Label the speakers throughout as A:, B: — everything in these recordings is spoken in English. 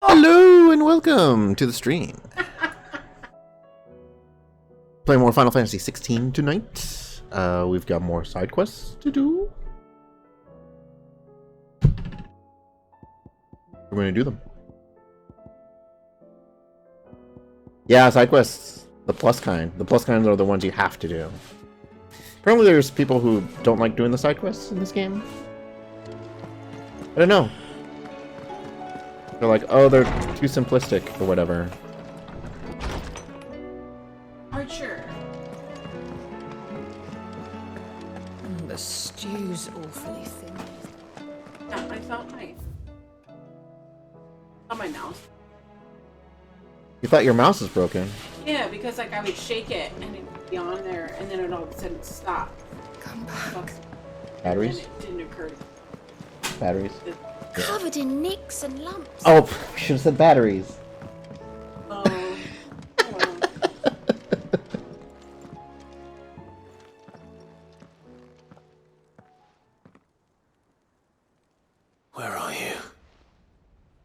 A: Hello and welcome to the stream. Playing more Final Fantasy XVI tonight. We've got more side quests to do. We're going to do them. Yeah, side quests. The plus kind. The plus kinds are the ones you have to do. Apparently there's people who don't like doing the side quests in this game. I don't know. They're like, oh, they're too simplistic or whatever.
B: Archer.
C: The stew's awfully thin.
B: Yeah, I felt nice. On my mouse.
A: You thought your mouse was broken?
B: Yeah, because like I would shake it and it'd be on there, and then it all of a sudden stop.
C: Come back.
A: Batteries?
B: And it didn't occur.
A: Batteries.
C: Covered in nicks and lumps.
A: Oh, should have said batteries.
B: Oh.
D: Where are you?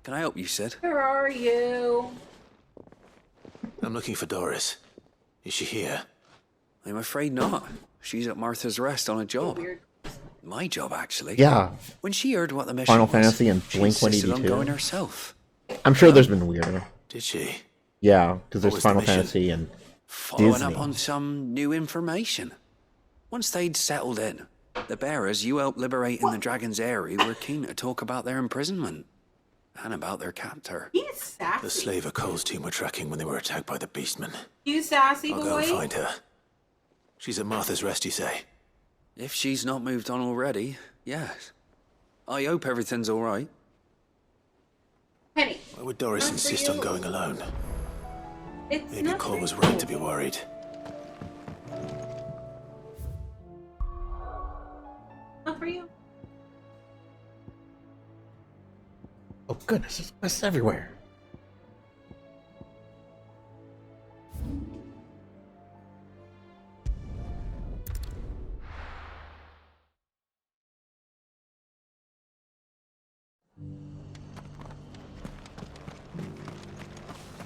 D: Can I help you, Sid?
B: Where are you?
D: I'm looking for Doris. Is she here?
E: I'm afraid not. She's at Martha's Rest on a job.
B: Weird.
E: My job, actually.
A: Yeah.
E: When she heard what the mission
A: Final
E: was,
A: Fantasy and
E: she
A: Blink
E: insisted on
A: 182.
E: going herself.
A: I'm sure there's been weirder.
D: Did she?
A: Yeah, because there's
D: was the
A: Final
D: mission?
A: Fantasy and
E: Following
A: Disney.
E: up on some new information. Once they'd settled in, the bearers you helped liberate in the Dragon's Eyrie were keen to talk about their imprisonment. And about their captor.
B: He's sassy.
D: The slaver Cole's team were tracking when they were attacked by the Beastmen.
B: You sassy
D: I'll
B: boy.
D: go and find her. She's at Martha's Rest, you say?
E: If she's not moved on already, yes. I hope everything's alright.
B: Penny.
D: Why would Doris
B: Not for
D: insist on
B: you.
D: going alone?
B: It's
D: Maybe
B: not
D: Cole
B: for
D: was
B: you.
D: right to be worried.
B: Not for you.
A: Oh goodness, there's quests everywhere.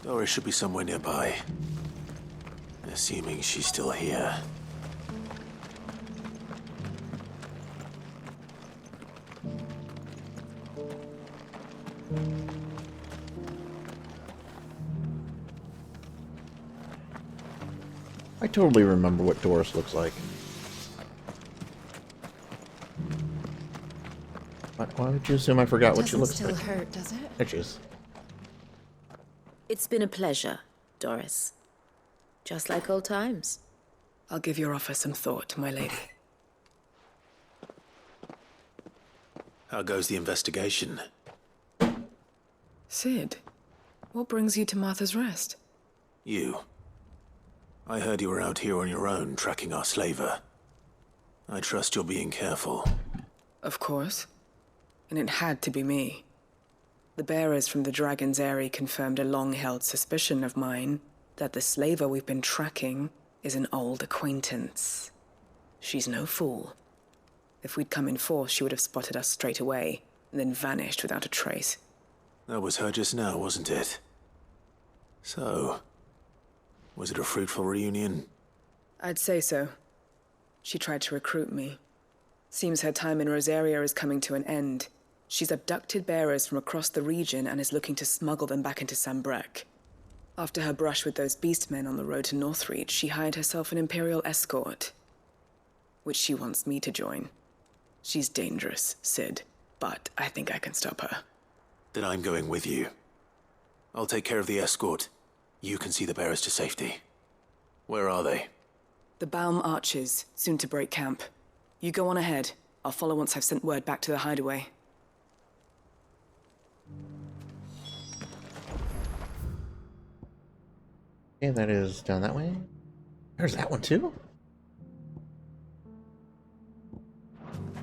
D: Doris should be somewhere nearby. Assuming she's still here.
A: I totally remember what Doris looks like. Why would you assume I forgot what she
C: Doesn't
A: looks
C: still
A: like?
C: hurt, does it?
A: There she is.
F: It's been a pleasure, Doris. Just like old times.
G: I'll give your offer some thought, my lady.
D: How goes the investigation?
G: Sid, what brings you to Martha's Rest?
D: You. I heard you were out here on your own, tracking our slaver. I trust you're being careful.
G: Of course. And it had to be me. The bearers from the Dragon's Eyrie confirmed a long-held suspicion of mine that the slaver we've been tracking is an old acquaintance. She's no fool. If we'd come in force, she would have spotted us straight away, and then vanished without a trace.
D: That was her just now, wasn't it? So, was it a fruitful reunion?
G: I'd say so. She tried to recruit me. Seems her time in Rosaria is coming to an end. She's abducted bearers from across the region and is looking to smuggle them back into Sambrek. After her brush with those beastmen on the road to Northreach, she hired herself an Imperial escort, which she wants me to join. She's dangerous, Sid, but I think I can stop her.
D: Then I'm going with you. I'll take care of the escort. You can see the bearers to safety. Where are they?
G: The Baum Archers, soon to break camp. You go on ahead. I'll follow once I've sent word back to the hideaway.
A: Okay, that is down that way. There's that one too?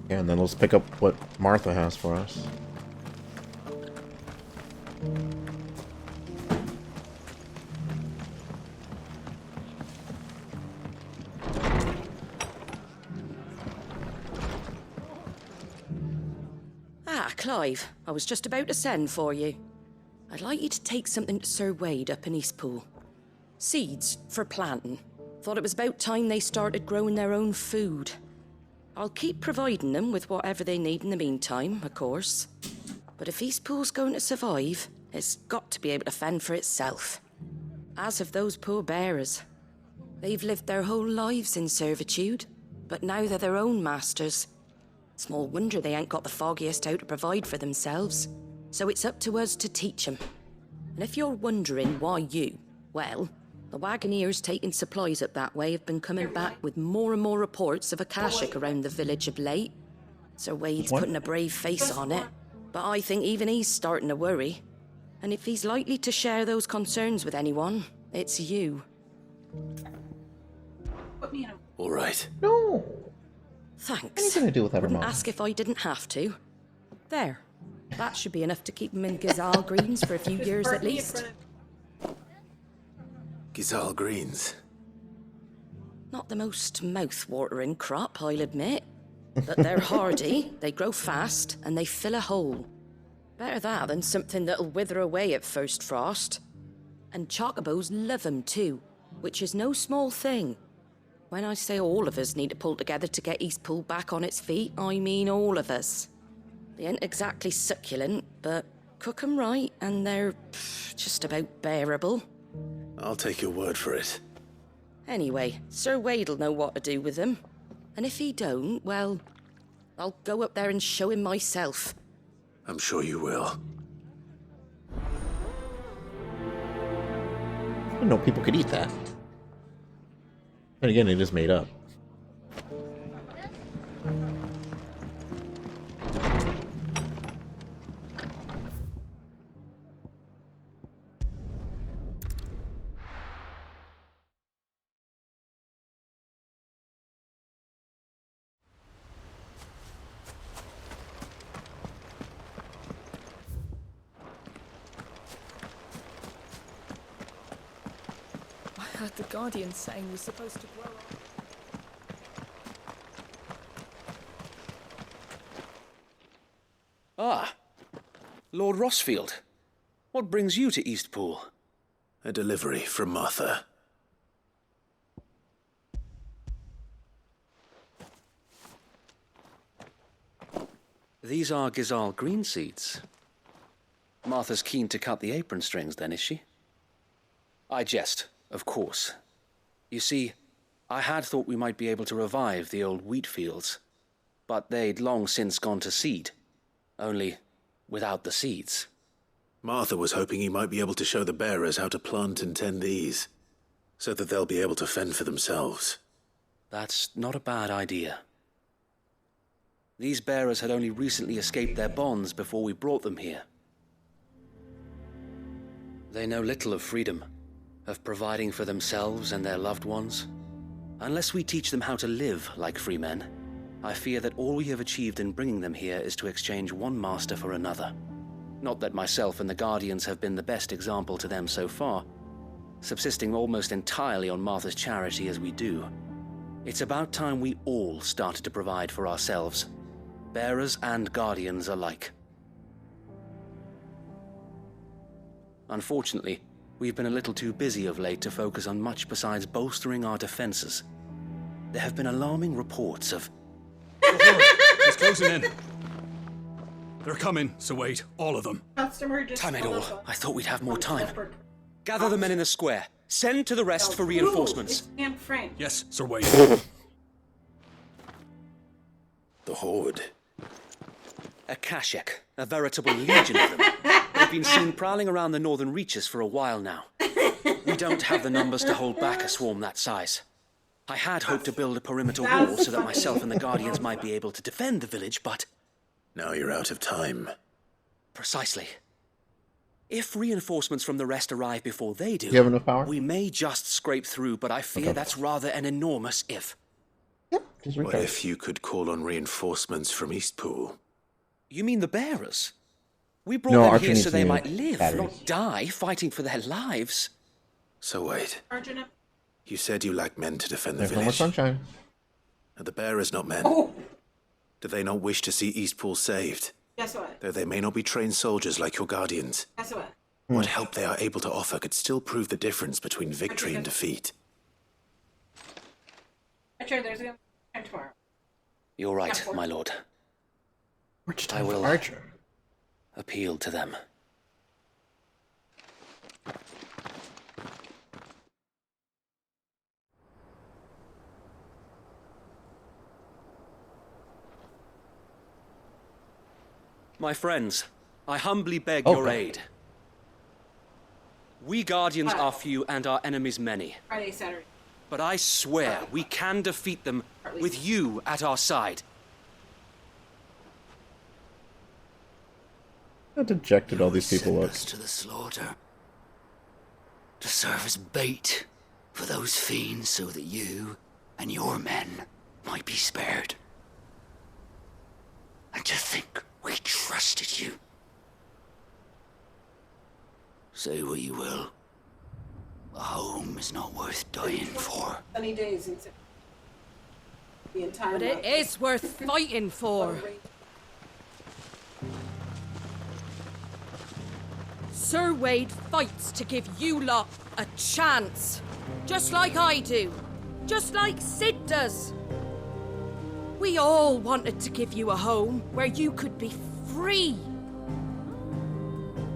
A: Yeah, and then let's pick up what Martha has for us.
F: Clive, I was just about to send for you.
H: I'd like you to take something to Sir Wade up in Eastpool. Seeds for planting. Thought it was about time they started growing their own food. I'll keep providing them with whatever they need in the meantime, of course. But if Eastpool's going to survive, it's got to be able to fend for itself. As of those poor bearers. They've lived their whole lives in servitude, but now they're their own masters. Small wonder they ain't got the foggiest how to provide for themselves. So it's up to us to teach them. And if you're wondering why you, well, the Wagoneers taking supplies up that way have been coming back with more and more reports of Akashic around the village of late. Sir Wade's putting a brave face on it, but I think even he's starting to worry. And if he's likely to share those concerns with anyone, it's you.
B: Put me in a...
D: All right.
A: No.
H: Thanks.
A: What are you gonna do with that
H: Wouldn't
A: remote?
H: ask if I didn't have to. There. That should be enough to keep him in Gazal Greens for a few years at least.
D: Gizal Greens.
H: Not the most mouth-watering crop, I'll admit. But they're hardy, they grow fast, and they fill a hole. Better that than something that'll wither away at first frost. And chocobos love 'em too, which is no small thing. When I say all of us need to pull together to get Eastpool back on its feet, I mean all of us. They ain't exactly succulent, but cook 'em right, and they're just about bearable.
D: I'll take your word for it.
H: Anyway, Sir Wade'll know what to do with them. And if he don't, well, I'll go up there and show him myself.
D: I'm sure you will.
A: I didn't know people could eat that. And again, it is made up.
G: I heard the Guardian saying we're supposed to grow up.
E: Ah, Lord Rossfield. What brings you to Eastpool?
D: A delivery from Martha.
E: These are Gizal green seeds. Martha's keen to cut the apron strings, then, is she? I jest, of course. You see, I had thought we might be able to revive the old wheat fields, but they'd long since gone to seed, only without the seeds.
D: Martha was hoping he might be able to show the bearers how to plant and tend these, so that they'll be able to fend for themselves.
E: That's not a bad idea. These bearers had only recently escaped their bonds before we brought them here. They know little of freedom, of providing for themselves and their loved ones. Unless we teach them how to live like free men, I fear that all we have achieved in bringing them here is to exchange one master for another. Not that myself and the Guardians have been the best example to them so far, subsisting almost entirely on Martha's charity as we do. It's about time we all started to provide for ourselves, bearers and Guardians alike. Unfortunately, we've been a little too busy of late to focus on much besides bolstering our defenses. There have been alarming reports of...
I: It's closing in. They're coming, so wait, all of them.
B: Customer just
E: Time it
B: called
E: all.
B: up
E: I thought we'd have more
B: on
E: time.
B: separate-
E: Gather the men in the square. Send to the rest for reinforcements.
B: Ooh, it's Anne Frank.
I: Yes, Sir Wade.
D: The Horde.
E: Akashic, a veritable legion of them. They've been seen prowling around the northern reaches for a while now. We don't have the numbers to hold back a swarm that size. I had hoped to build a perimeter wall so that myself and the Guardians might be able to defend the village, but...
D: Now you're out of time.
E: Precisely. If reinforcements from the rest arrive before they do,
A: You have enough power?
E: we may just scrape through, but I fear that's rather an enormous if.
A: Yep, just
D: What
A: recharge.
D: if you could call on reinforcements from Eastpool?
E: You mean the bearers? We brought
A: No,
E: them
A: Archer
E: here
A: needs
E: so they
A: new
E: might live,
A: batteries.
E: not die, fighting for their lives.
D: So wait,
B: Charging up.
D: you said you lack men to defend the
A: There's no more
D: village.
A: sunshine.
D: Are the bearers not men?
B: Oh,
D: Do they not wish to see Eastpool saved?
B: guess what?
D: Though they may not be trained soldiers like your Guardians.
B: Guess what?
D: What help they are able to offer could still prove the difference between victory and defeat.
B: Richard, there's a game tomorrow.
E: You're right, my lord.
A: Which
E: I
A: time
E: will
A: for Archer?
E: appeal to them. My friends, I humbly beg your
A: Okay.
E: aid. We Guardians are few and our enemies many.
B: Friday, Saturday.
E: But I swear we can defeat them with you at our side.
A: How dejected all these people
J: Send
A: look.
J: us to the slaughter. To serve as bait for those fiends so that you and your men might be spared. And to think we trusted you. Say what you will. A home is not worth dying for.
B: Sunny days in the entire
H: But it is worth fighting for. Sir Wade fights to give you lot a chance. Just like I do. Just like Sid does. We all wanted to give you a home where you could be free.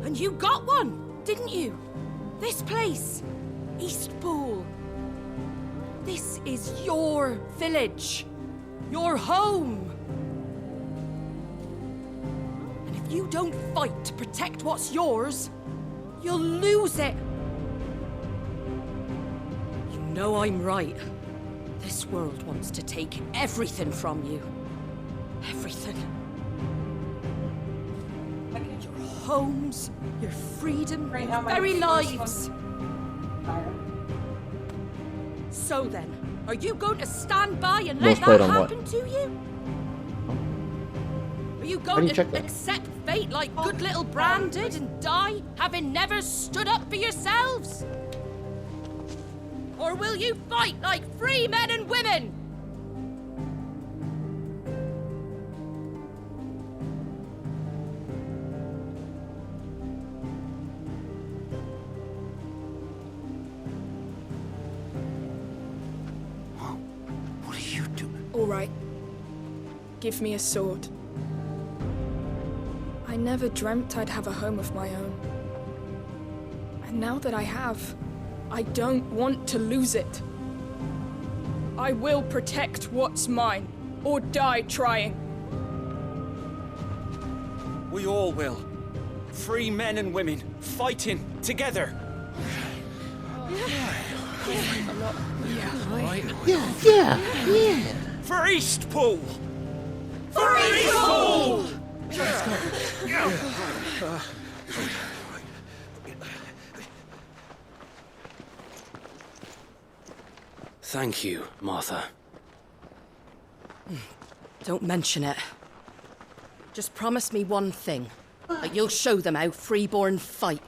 H: And you got one, didn't you? This place, Eastpool. This is your village. Your home. And if you don't fight to protect what's yours, you'll lose it. You know I'm right. This world wants to take everything from you. Everything. Your homes, your freedom,
B: Right
H: your
B: now, my
H: very
B: first
H: lives. So then, are you going to stand by and let
A: Most played
H: that
A: on what?
H: happen to you? Are you
A: do
H: going
A: you check
H: to
A: that?
H: accept fate like good little Bran did and die, having never stood up for yourselves? Or will you fight like free men and women?
J: What are you doing?
K: All right. Give me a sword. I never dreamt I'd have a home of my own. And now that I have, I don't want to lose it. I will protect what's mine, or die trying.
E: We all will. Free men and women, fighting together. For Eastpool! For Eastpool! Thank you, Martha.
H: Don't mention it. Just promise me one thing. That you'll show them how freeborn fight.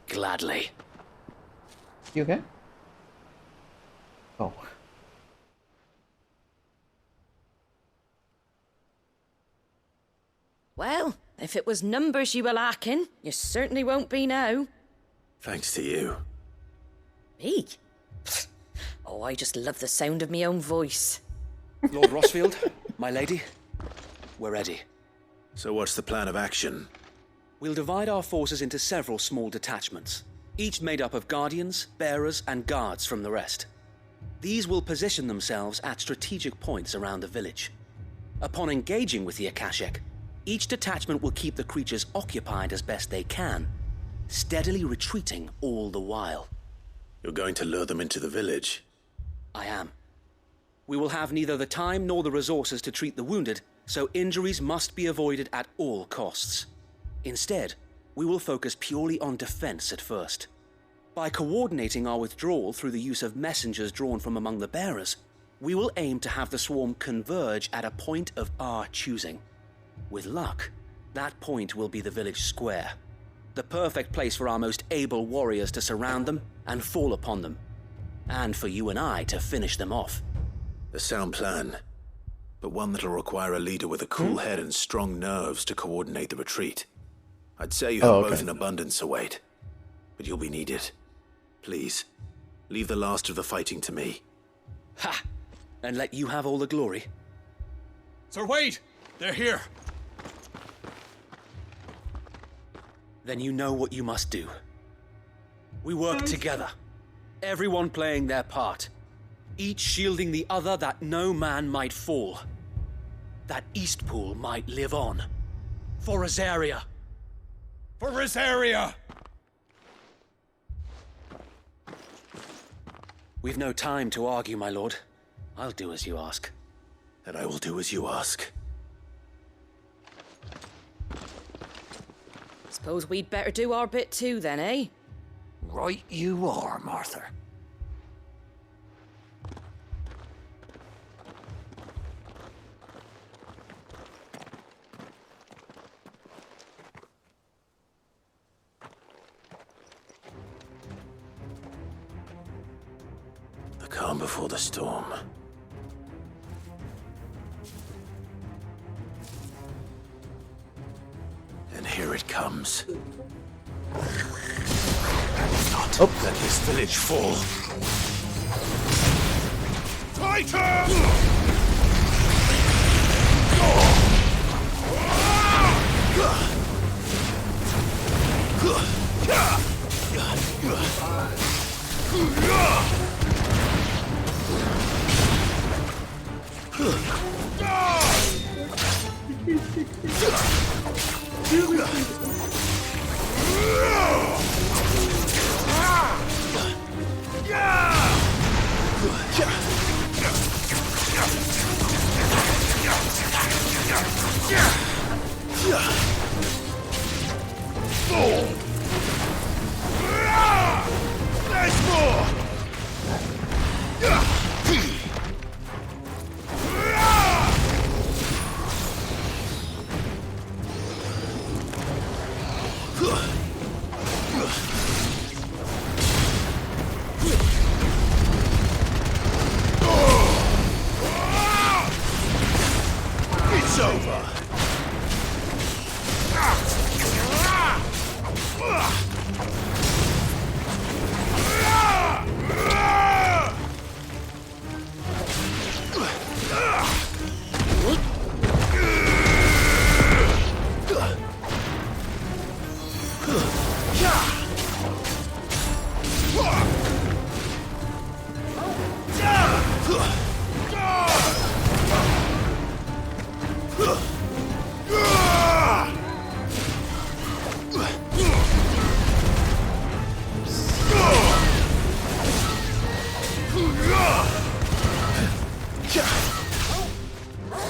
E: Gladly.
A: You okay? Oh.
H: Well, if it was numbers you were lacking, you certainly won't be now.
D: Thanks to you.
H: Me? Oh, I just love the sound of my own voice.
E: Lord Rossfield, my lady, we're ready.
D: So what's the plan of action?
E: We'll divide our forces into several small detachments, each made up of guardians, bearers, and guards from the rest. These will position themselves at strategic points around the village. Upon engaging with the Akashic, each detachment will keep the creatures occupied as best they can, steadily retreating all the while.
D: You're going to lure them into the village?
E: I am. We will have neither the time nor the resources to treat the wounded, so injuries must be avoided at all costs. Instead, we will focus purely on defense at first. By coordinating our withdrawal through the use of messengers drawn from among the bearers, we will aim to have the swarm converge at a point of our choosing. With luck, that point will be the village square, the perfect place for our most able warriors to surround them and fall upon them, and for you and I to finish them off.
D: A sound plan. but one that'll require a leader with a cool head and strong nerves to coordinate the retreat. I'd say you have both in abundance, Sir Wade, but you'll be needed. Please, leave the last of the fighting to me.
E: Ha! And let you have all the glory?
I: Sir Wade! They're here!
E: Then you know what you must do. We work together, everyone playing their part, each shielding the other that no man might fall, that Eastpool might live on. For Rosaria!
I: For Rosaria!
E: We've no time to argue, my lord. I'll do as you ask.
D: And I will do as you ask.
H: Suppose we'd better do our bit too then, eh?
J: Right you are, Martha.
D: The calm before the storm. And here it comes. Not let this village fall.
I: Titan!
L: There's more! It's over!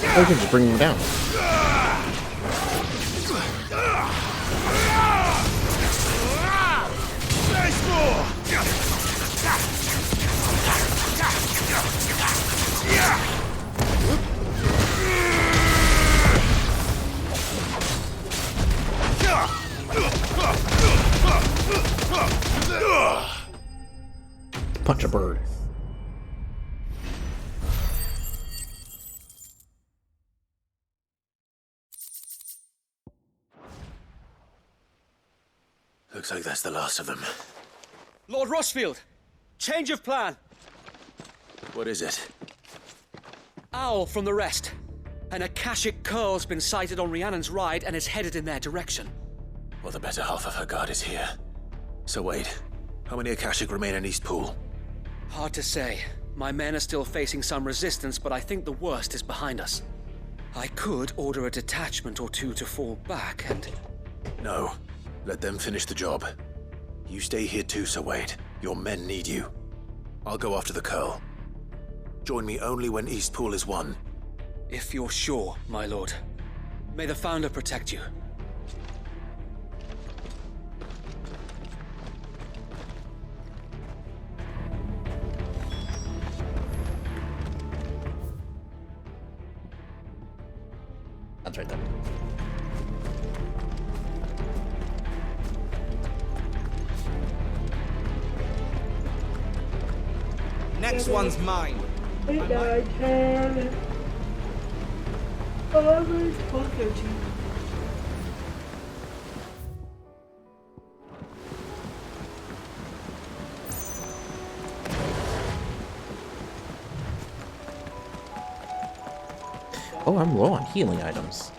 A: I can just bring him down.
L: There's more!
A: Punch a bird.
D: Looks like that's the last of them.
E: Lord Rossfield! Change of plan!
D: What is it?
E: Owl from the rest. An Akashic curl's been sighted on Rhiannon's ride and is headed in their direction.
D: Well, the better half of her guard is here. So Wade, how many Akashic remain in Eastpool?
E: Hard to say. My men are still facing some resistance, but I think the worst is behind us. I could order a detachment or two to fall back and...
D: No. Let them finish the job. You stay here too, Sir Wade. Your men need you. I'll go after the Curl. Join me only when Eastpool is won.
E: If you're sure, my lord. May the Founder protect you.
A: That's right there.
M: Next one's mine.
A: Oh, I'm low on healing items.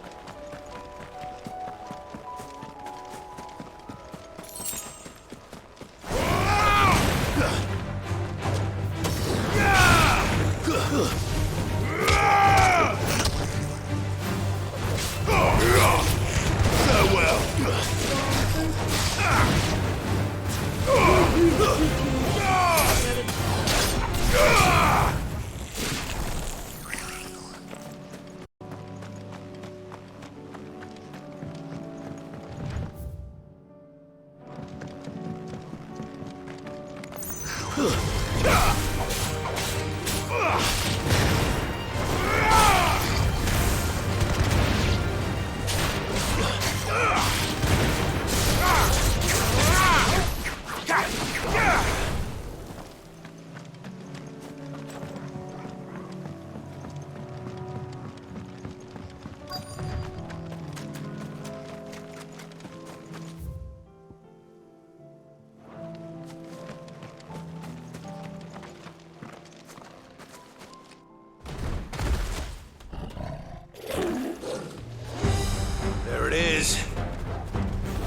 L: There it is.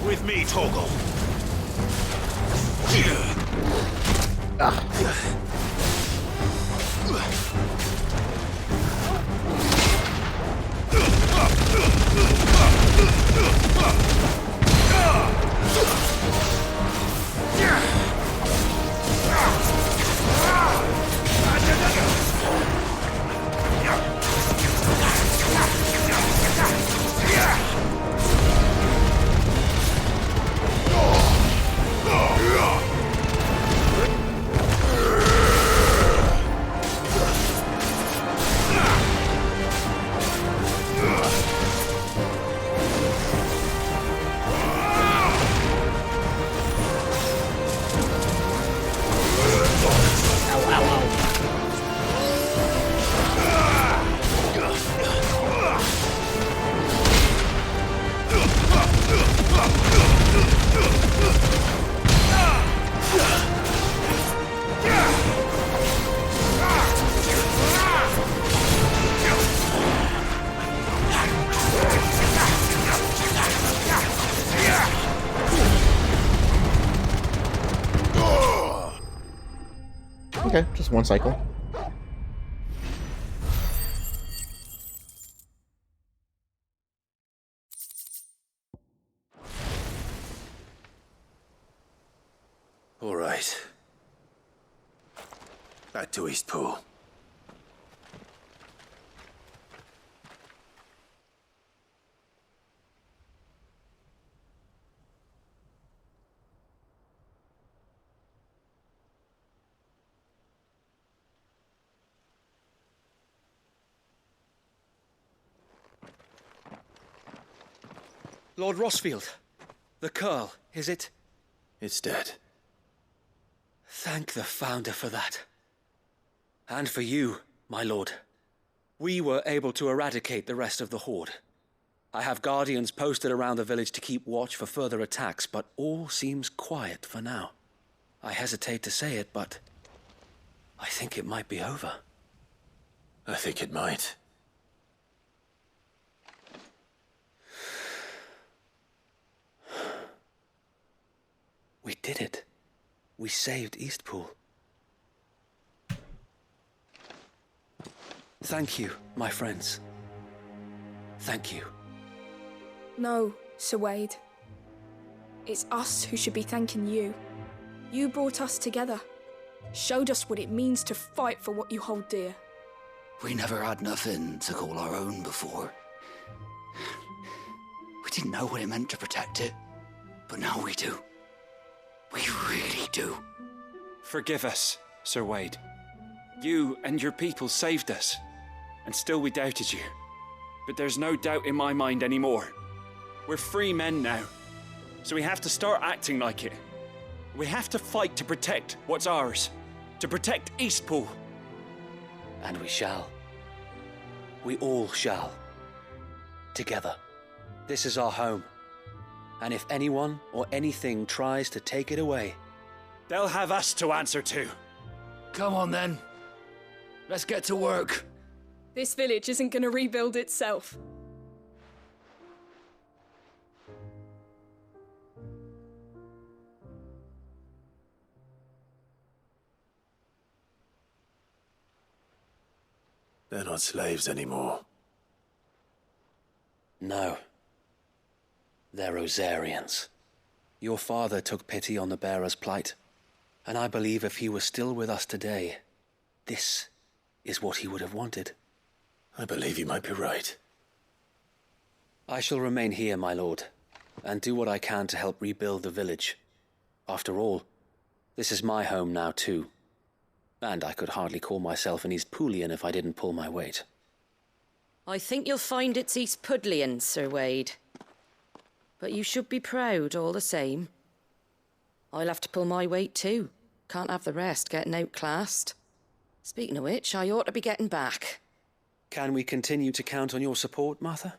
L: With me, Torgal.
A: Okay, just one cycle.
D: All right. Back to Eastpool.
E: Lord Rossfield, the Curl, is it?
D: It's dead.
E: Thank the Founder for that. And for you, my lord. We were able to eradicate the rest of the Horde. I have guardians posted around the village to keep watch for further attacks, but all seems quiet for now. I hesitate to say it, but I think it might be over.
D: I think it might.
E: We did it. We saved Eastpool. Thank you, my friends. Thank you.
K: No, Sir Wade. It's us who should be thanking you. You brought us together. Showed us what it means to fight for what you hold dear.
J: We never had nothing to call our own before. We didn't know what it meant to protect it, but now we do. We really do.
M: Forgive us, Sir Wade. You and your people saved us, and still we doubted you. But there's no doubt in my mind anymore. We're free men now, so we have to start acting like it. We have to fight to protect what's ours, to protect Eastpool.
E: And we shall. We all shall. together. This is our home. And if anyone or anything tries to take it away,
M: they'll have us to answer to.
J: Come on then. Let's get to work.
K: This village isn't gonna rebuild itself.
D: They're not slaves anymore.
E: no. They're Rosarians. Your father took pity on the bearer's plight, and I believe if he was still with us today, this is what he would have wanted.
D: I believe you might be right.
E: I shall remain here, my lord, and do what I can to help rebuild the village. After all, this is my home now too, and I could hardly call myself an East Poolian if I didn't pull my weight.
H: I think you'll find it's East Pudlian, Sir Wade. But you should be proud all the same. I'll have to pull my weight too. Can't have the rest getting outclassed. Speaking of which, I ought to be getting back.
E: Can we continue to count on your support, Martha?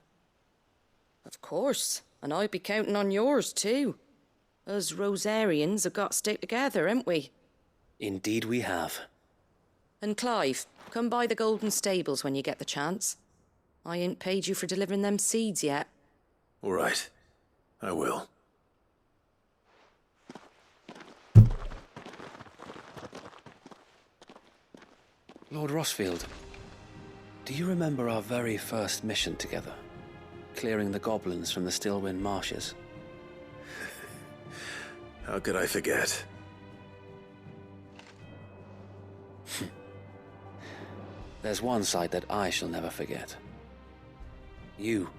H: Of course, and I'll be counting on yours too. Us Rosarians have got to stick together, haven't we?
E: Indeed we have.
H: And Clive, come by the Golden Stables when you get the chance. I ain't paid you for delivering them seeds yet.
D: All right. I will.
E: Lord Rossfield, do you remember our very first mission together? Clearing the goblins from the Stillwind marshes?
D: How could I forget?
E: There's one sight that I shall never forget. You,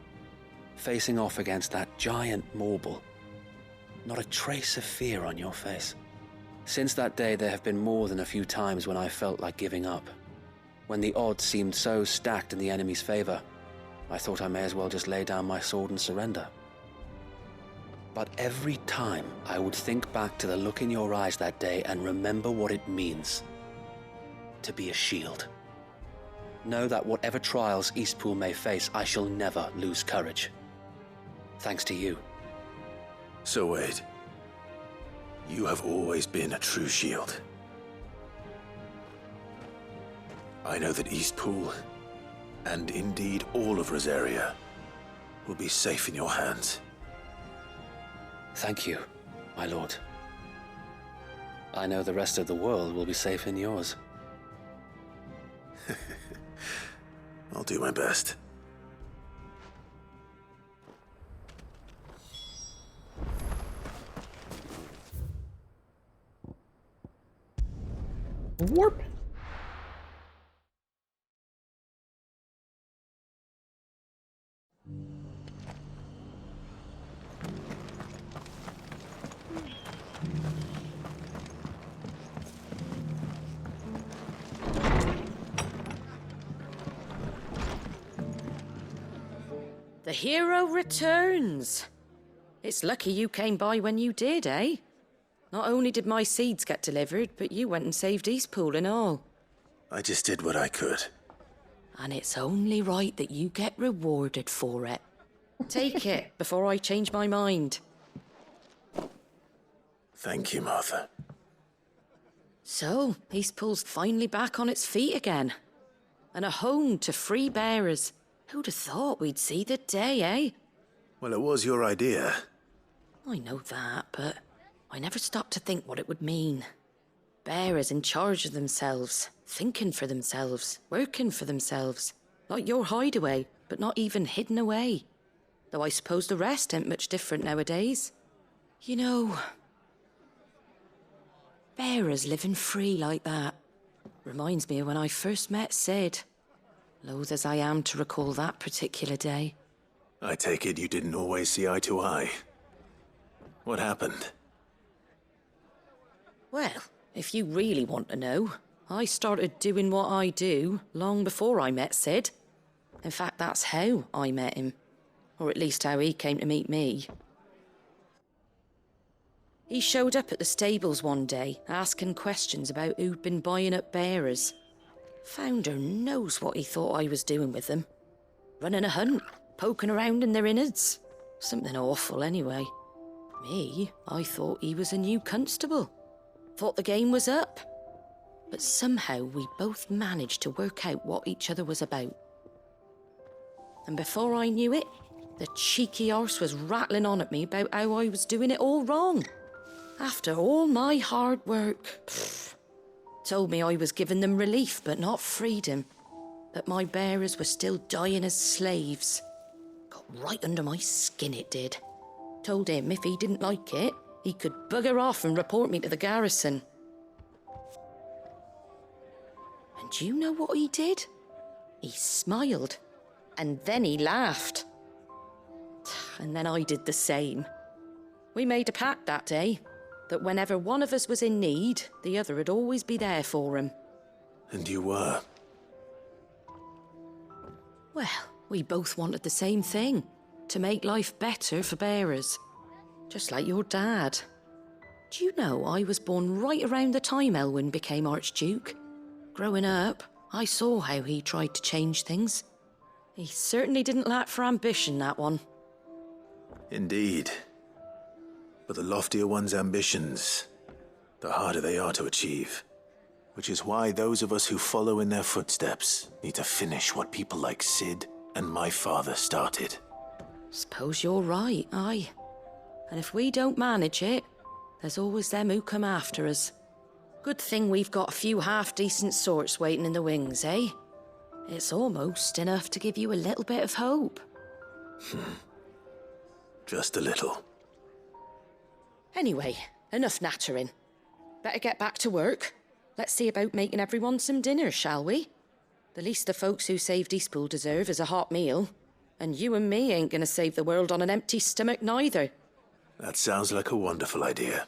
E: facing off against that giant Morble. Not a trace of fear on your face. Since that day, there have been more than a few times when I felt like giving up. When the odds seemed so stacked in the enemy's favor, I thought I may as well just lay down my sword and surrender. But every time I would think back to the look in your eyes that day and remember what it means to be a shield. Know that whatever trials Eastpool may face, I shall never lose courage. Thanks to you.
D: So Wade, you have always been a true shield. I know that Eastpool, and indeed all of Rosaria, will be safe in your hands.
E: Thank you, my lord. I know the rest of the world will be safe in yours.
D: I'll do my best.
A: Warp.
H: The hero returns. It's lucky you came by when you did, eh? Not only did my seeds get delivered, but you went and saved Eastpool and all.
D: I just did what I could.
H: And it's only right that you get rewarded for it. Take it before I change my mind.
D: Thank you, Martha.
H: So, Eastpool's finally back on its feet again. And a home to free bearers. Who'd have thought we'd see the day, eh?
D: Well, it was your idea.
H: I know that, but I never stopped to think what it would mean. Bearers in charge of themselves, thinking for themselves, working for themselves. Like your hideaway, but not even hidden away. Though I suppose the rest ain't much different nowadays. You know, bearers living free like that reminds me of when I first met Sid. Loath as I am to recall that particular day.
D: I take it you didn't always see eye to eye. What happened?
H: Well, if you really want to know, I started doing what I do long before I met Sid. In fact, that's how I met him. Or at least how he came to meet me. He showed up at the stables one day, asking questions about who'd been buying up bearers. Founder knows what he thought I was doing with them. Running a hunt, poking around in their innards. Something awful, anyway. Me, I thought he was a new constable. Thought the game was up. But somehow we both managed to work out what each other was about. And before I knew it, the cheeky arse was rattling on at me about how I was doing it all wrong. After all my hard work. Told me I was giving them relief, but not freedom. That my bearers were still dying as slaves. Got right under my skin, it did. Told him if he didn't like it, he could bugger off and report me to the garrison. And do you know what he did? He smiled. And then he laughed. And then I did the same. We made a pact that day, that whenever one of us was in need, the other would always be there for him.
D: And you were?
H: Well, we both wanted the same thing. To make life better for bearers. Just like your dad. Do you know I was born right around the time Elwyn became Archduke? Growing up, I saw how he tried to change things. He certainly didn't lack for ambition, that one.
D: Indeed. But the loftier one's ambitions, the harder they are to achieve. Which is why those of us who follow in their footsteps need to finish what people like Sid and my father started.
H: Suppose you're right, aye. And if we don't manage it, there's always them who come after us. Good thing we've got a few half-decent sorts waiting in the wings, eh? It's almost enough to give you a little bit of hope.
D: Just a little.
H: Anyway, enough nattering. Better get back to work. Let's see about making everyone some dinner, shall we? The least the folks who saved Eastpool deserve is a hot meal. And you and me ain't gonna save the world on an empty stomach neither.
D: That sounds like a wonderful idea.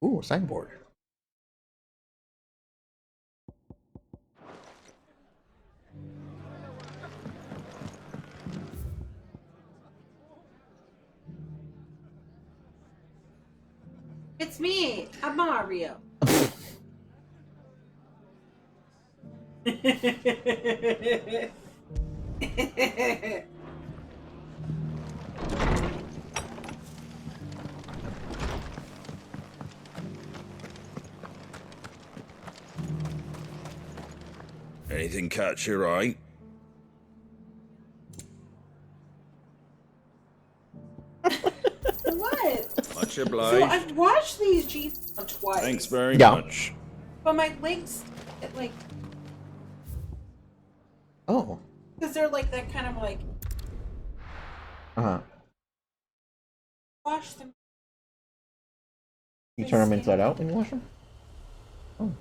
A: Ooh, signboard.
B: It's me, I'm Mario.
L: Anything catch your eye?
B: What?
L: Much
B: So
L: obliged.
B: I've watched these G's twice.
L: Thanks very much.
B: But my legs, like,
A: Oh.
B: because they're like that kind of like,
A: Uh-huh.
B: wash them.
A: You turn them inside out when you wash them? Oh.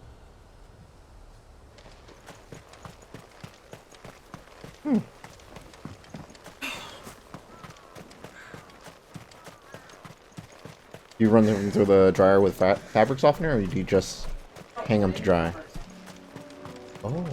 A: Do you run them through the dryer with fabric softener, or do you just hang them to dry? Oh.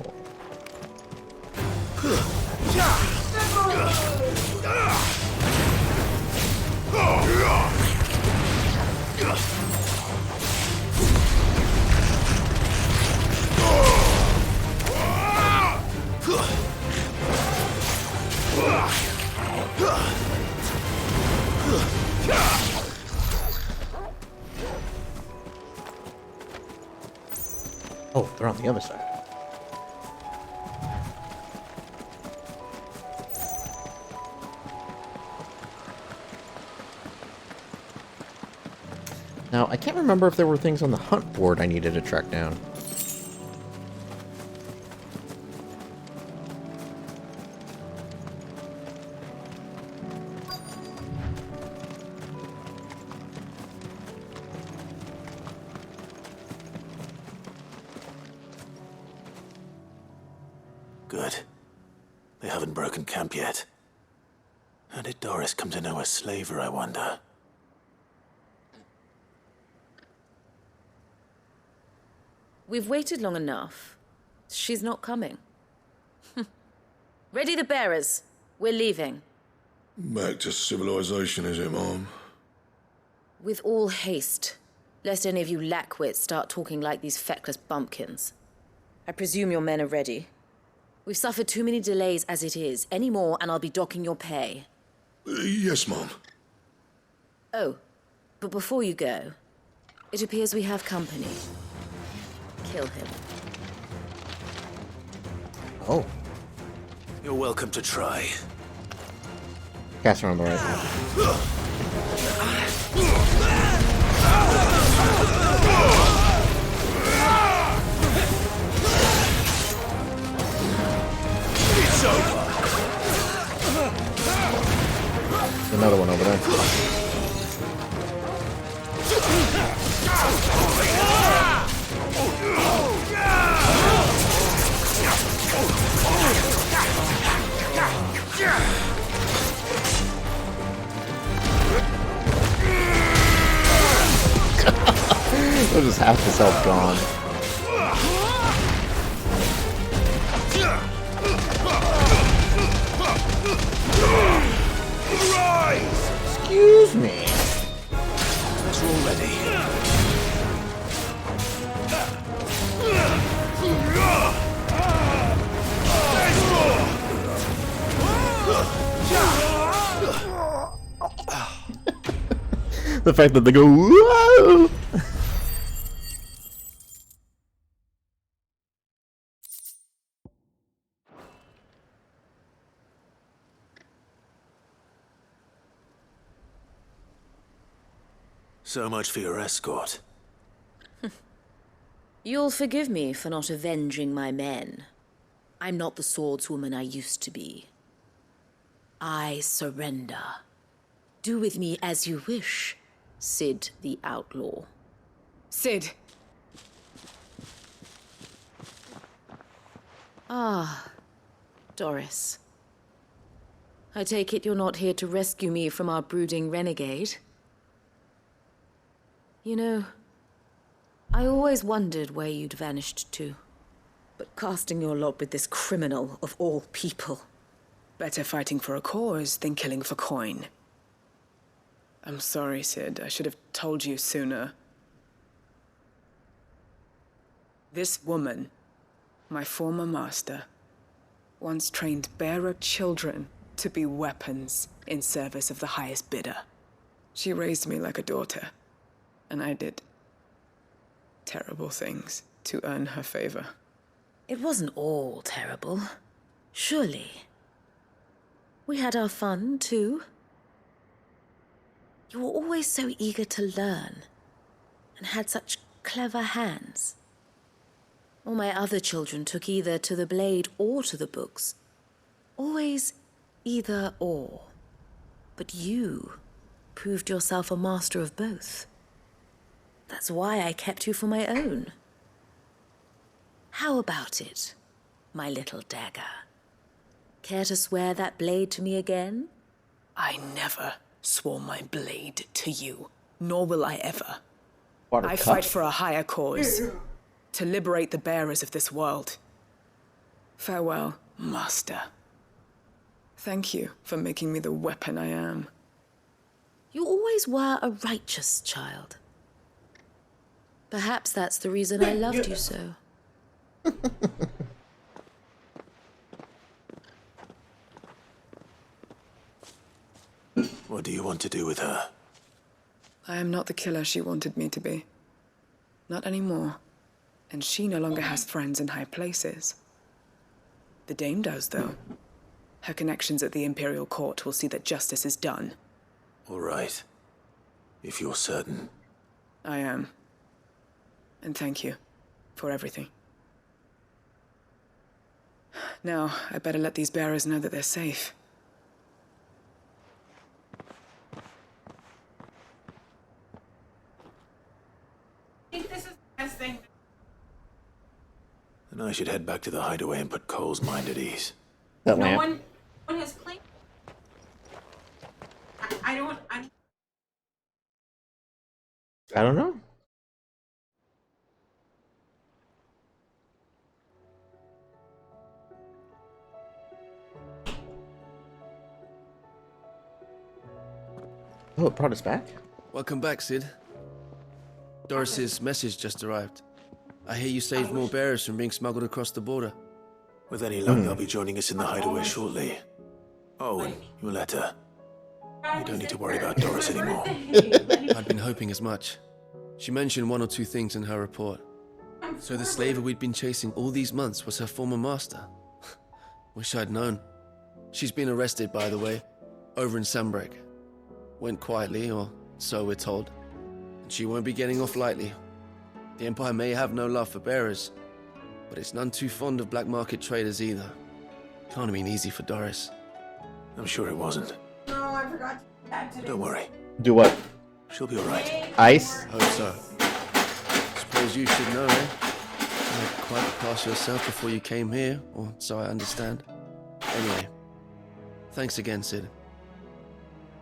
A: Oh, they're on the other side. Now, I can't remember if there were things on the hunt board I needed to track down.
D: Good. They haven't broken camp yet. How did Doris come to know a slaver, I wonder?
F: We've waited long enough. She's not coming. Ready the bearers. We're leaving.
N: Back to civilization, is it, Mom?
F: With all haste, lest any of you lackwits start talking like these feckless bumpkins. I presume your men are ready. We've suffered too many delays as it is. Any more, and I'll be docking your pay.
N: Yes, Mom.
F: Oh, but before you go, it appears we have company. Kill him.
A: Oh.
D: You're welcome to try.
A: Cast her on the right now.
D: It's over.
A: Another one over there. There's just half his health gone. Excuse me.
D: That's all ready.
A: The fact that they go, whoa!
D: So much for your escort.
F: You'll forgive me for not avenging my men. I'm not the swordswoman I used to be. I surrender. Do with me as you wish, Sid the Outlaw.
G: Sid!
F: Ah, Doris. I take it you're not here to rescue me from our brooding renegade? You know, I always wondered where you'd vanished to. But casting your lot with this criminal of all people.
G: Better fighting for a cause than killing for coin. I'm sorry, Sid. I should have told you sooner. This woman, my former master, once trained bearer children to be weapons in service of the highest bidder. She raised me like a daughter, and I did terrible things to earn her favor.
F: It wasn't all terrible, surely. We had our fun, too. You were always so eager to learn, and had such clever hands. All my other children took either to the blade or to the books. Always either or. But you proved yourself a master of both. That's why I kept you for my own. How about it, my little dagger? Care to swear that blade to me again?
G: I never swore my blade to you, nor will I ever. I fight for a higher cause, to liberate the bearers of this world. Farewell, Master. Thank you for making me the weapon I am.
F: You always were a righteous child. Perhaps that's the reason I loved you so.
D: What do you want to do with her?
G: I am not the killer she wanted me to be. Not anymore. And she no longer has friends in high places. The Dame does, though. Her connections at the Imperial Court will see that justice is done.
D: All right. If you're certain.
G: I am. And thank you for everything. Now, I better let these bearers know that they're safe.
B: I think this is the best thing.
D: Then I should head back to the hideaway and put Cole's mind at ease.
A: That
B: No
A: lamp.
B: one has claimed. I
A: don't know. Oh, it brought us back?
O: Welcome back, Sid. Doris's message just arrived. I hear you saved more bearers from being smuggled across the border.
D: With any luck, they'll be joining us in the hideaway shortly. Oh, and your letter. You don't need to worry about Doris anymore.
O: I'd been hoping as much. She mentioned one or two things in her report. So the slaver we'd been chasing all these months was her former master. Wish I'd known. She's been arrested, by the way, over in Sunbreak. Went quietly, or so we're told. And she won't be getting off lightly. The Empire may have no love for bearers, but it's none too fond of black market traders either. Can't have been easy for Doris.
D: I'm sure it wasn't.
B: No, I forgot to add today.
D: Don't worry.
A: Do what?
D: She'll be alright.
A: Ice?
O: Hope so. Suppose you should know, eh? You had quite the pass yourself before you came here, or so I understand. Anyway, thanks again, Sid.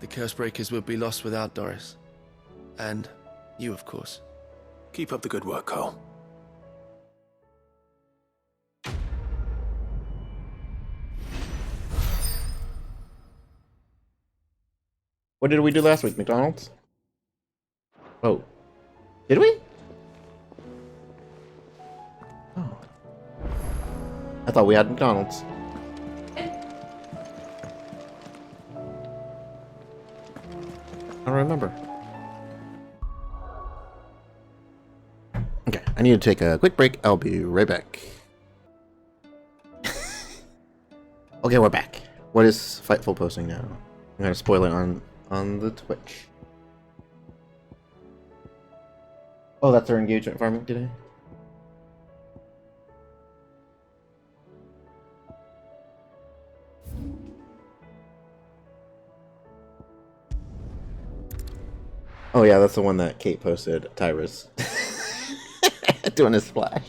O: The Cursebreakers would be lost without Doris. And you, of course.
D: Keep up the good work, Cole.
A: What did we do last week? McDonald's? Oh. Did we? Oh. I thought we had McDonald's. I don't remember. Okay, I need to take a quick break. I'll be right back. Okay, we're back. What is Fightful posting now? I'm gonna spoil it on the Twitch. Oh, that's our engagement farming today? Oh yeah, that's the one that Kate posted. Tyra's doing a splash.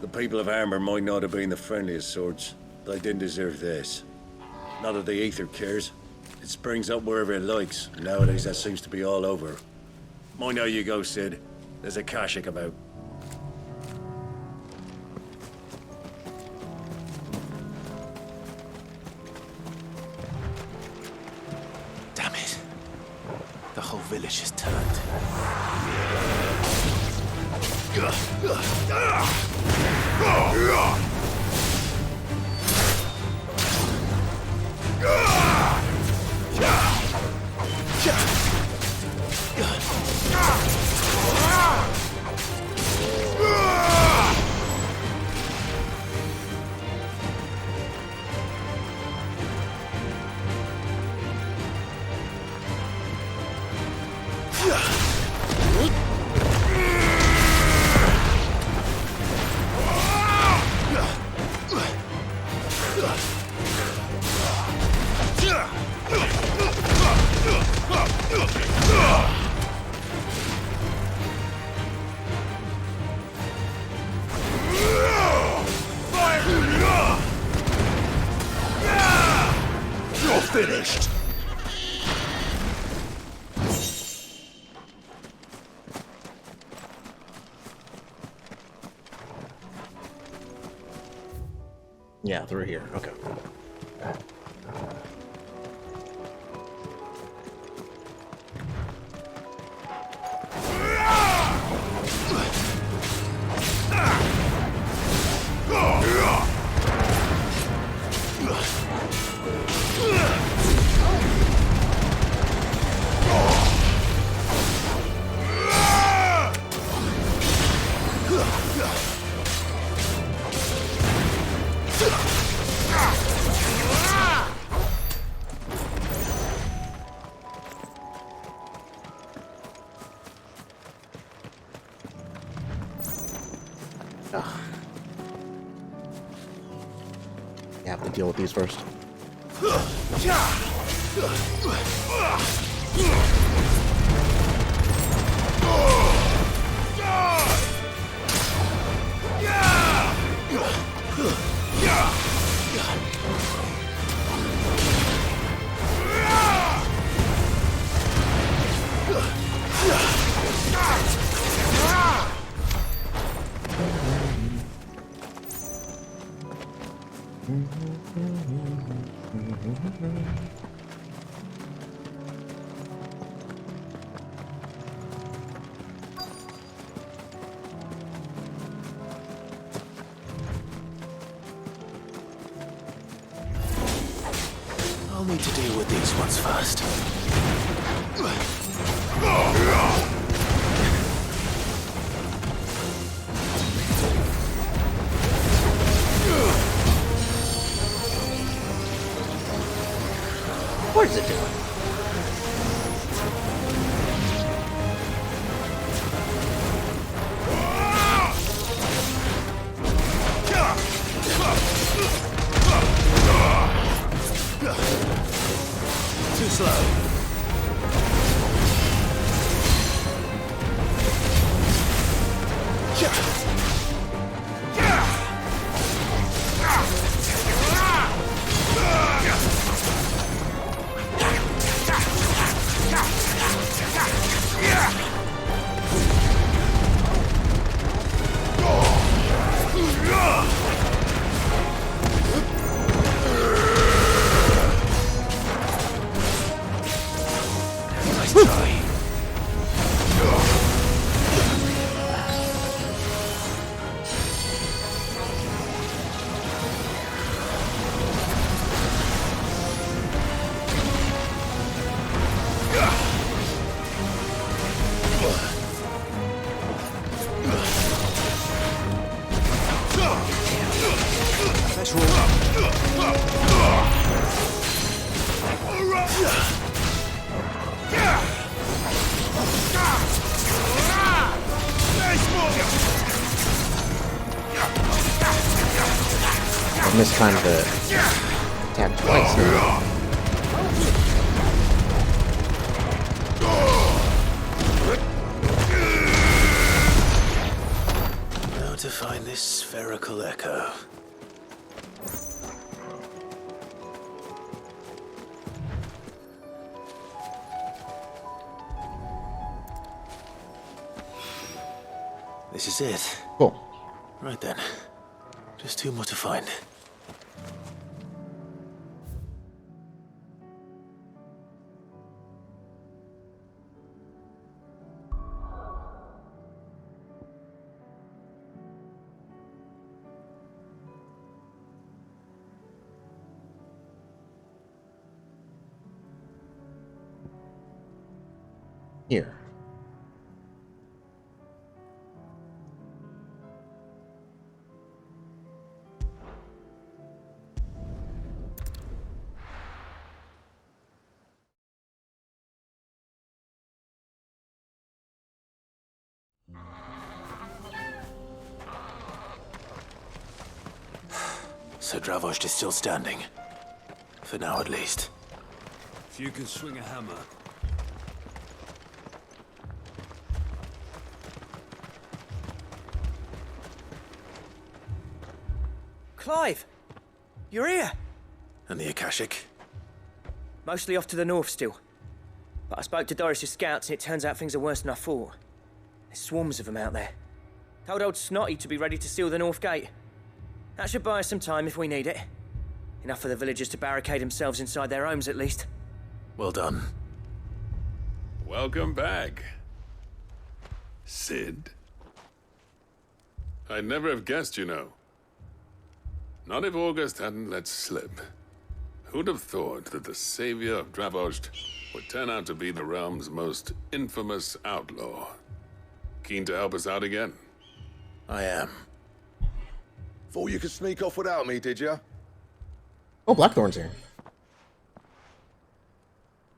P: The people of Armor might not have been the friendliest sorts, but they didn't deserve this. Not that the Aether cares. It springs up wherever it likes. Nowadays, that seems to be all over. Mind how you go, Sid. There's a Kashik about.
D: Damn it. The whole village is turned.
L: You're finished.
A: Yeah, through here. Okay. You have to deal with these first.
D: I'll need to deal with these ones first.
A: What is it doing?
D: Too slow. Nice try. Let's roll.
A: I mistimed the attack twice now.
D: Now to find this spherical echo. This is it.
A: Cool.
D: Right then. Just two more to find.
A: Here.
D: So Dravost is still standing. For now, at least.
I: If you can swing a hammer.
Q: Clive! You're here!
D: And the Akashic?
Q: Mostly off to the north still. But I spoke to Doris's scouts and it turns out things are worse than I thought. There's swarms of them out there. Told old Snotty to be ready to seal the north gate. That should buy us some time if we need it. Enough for the villagers to barricade themselves inside their homes at least.
D: Well done.
R: Welcome back, Sid. I'd never have guessed, you know. Not if August hadn't let slip. Who'd have thought that the savior of Dravost would turn out to be the realm's most infamous outlaw? Keen to help us out again?
D: I am.
N: Thought you could sneak off without me, did you?
A: Oh, Blackthorn's here.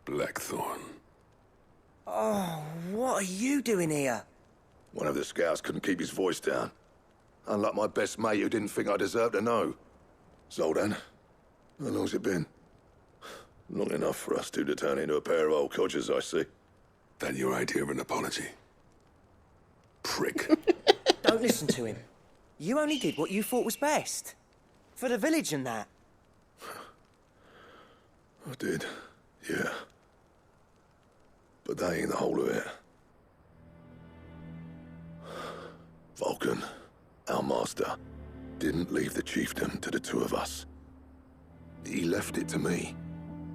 R: Blackthorn.
Q: Oh, what are you doing here?
N: One of the scouts couldn't keep his voice down. Unlike my best mate who didn't think I deserved to know. Zoldan, How long's it been? Long enough for us two to turn into a pair of old codgers, I see.
R: That your idea of an apology? Prick.
Q: Don't listen to him. You only did what you thought was best. For the village and that.
N: I did, yeah. But that ain't the whole of it. Vulcan, our master, didn't leave the chiefdom to the two of us. He left it to me.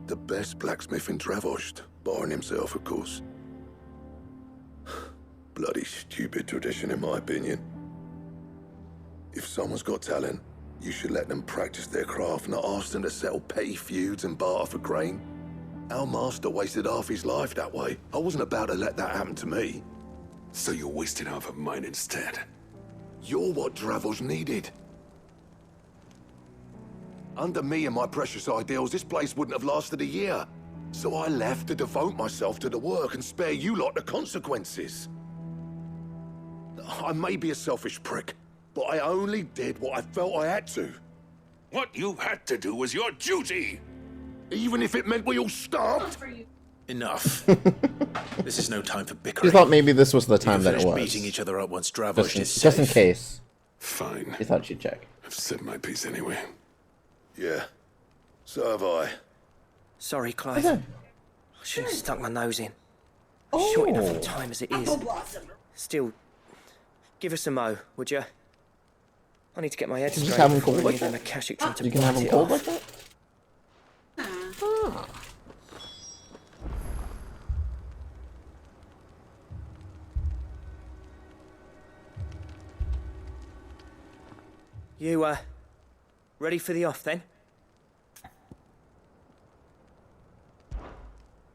N: The best blacksmith in Dravost, barring himself, of course. Bloody stupid tradition, in my opinion. If someone's got talent, you should let them practice their craft, not ask them to settle petty feuds and barter for grain. Our master wasted half his life that way. I wasn't about to let that happen to me.
R: So you wasted half of mine instead.
N: You're what Dravost needed. Under me and my precious ideals, this place wouldn't have lasted a year. So I left to devote myself to the work and spare you lot the consequences. I may be a selfish prick, but I only did what I felt I had to.
R: What you had to do was your duty!
N: Even if it meant we all starved?
D: Enough. This is no time for bickering.
A: She thought maybe this was the time that it was.
D: Beating each other up once Dravost is safe.
A: Just in case.
R: Fine.
A: She thought she'd check.
R: I've said my piece anyway.
N: Yeah. So have I.
Q: Sorry, Clive. I shouldn't have stuck my nose in. Short enough of time as it is. Still, give us a mo, would you? I need to get my head straight.
A: You can have him cold like that? You can have him cold like that? Ah.
Q: You, ready for the off, then?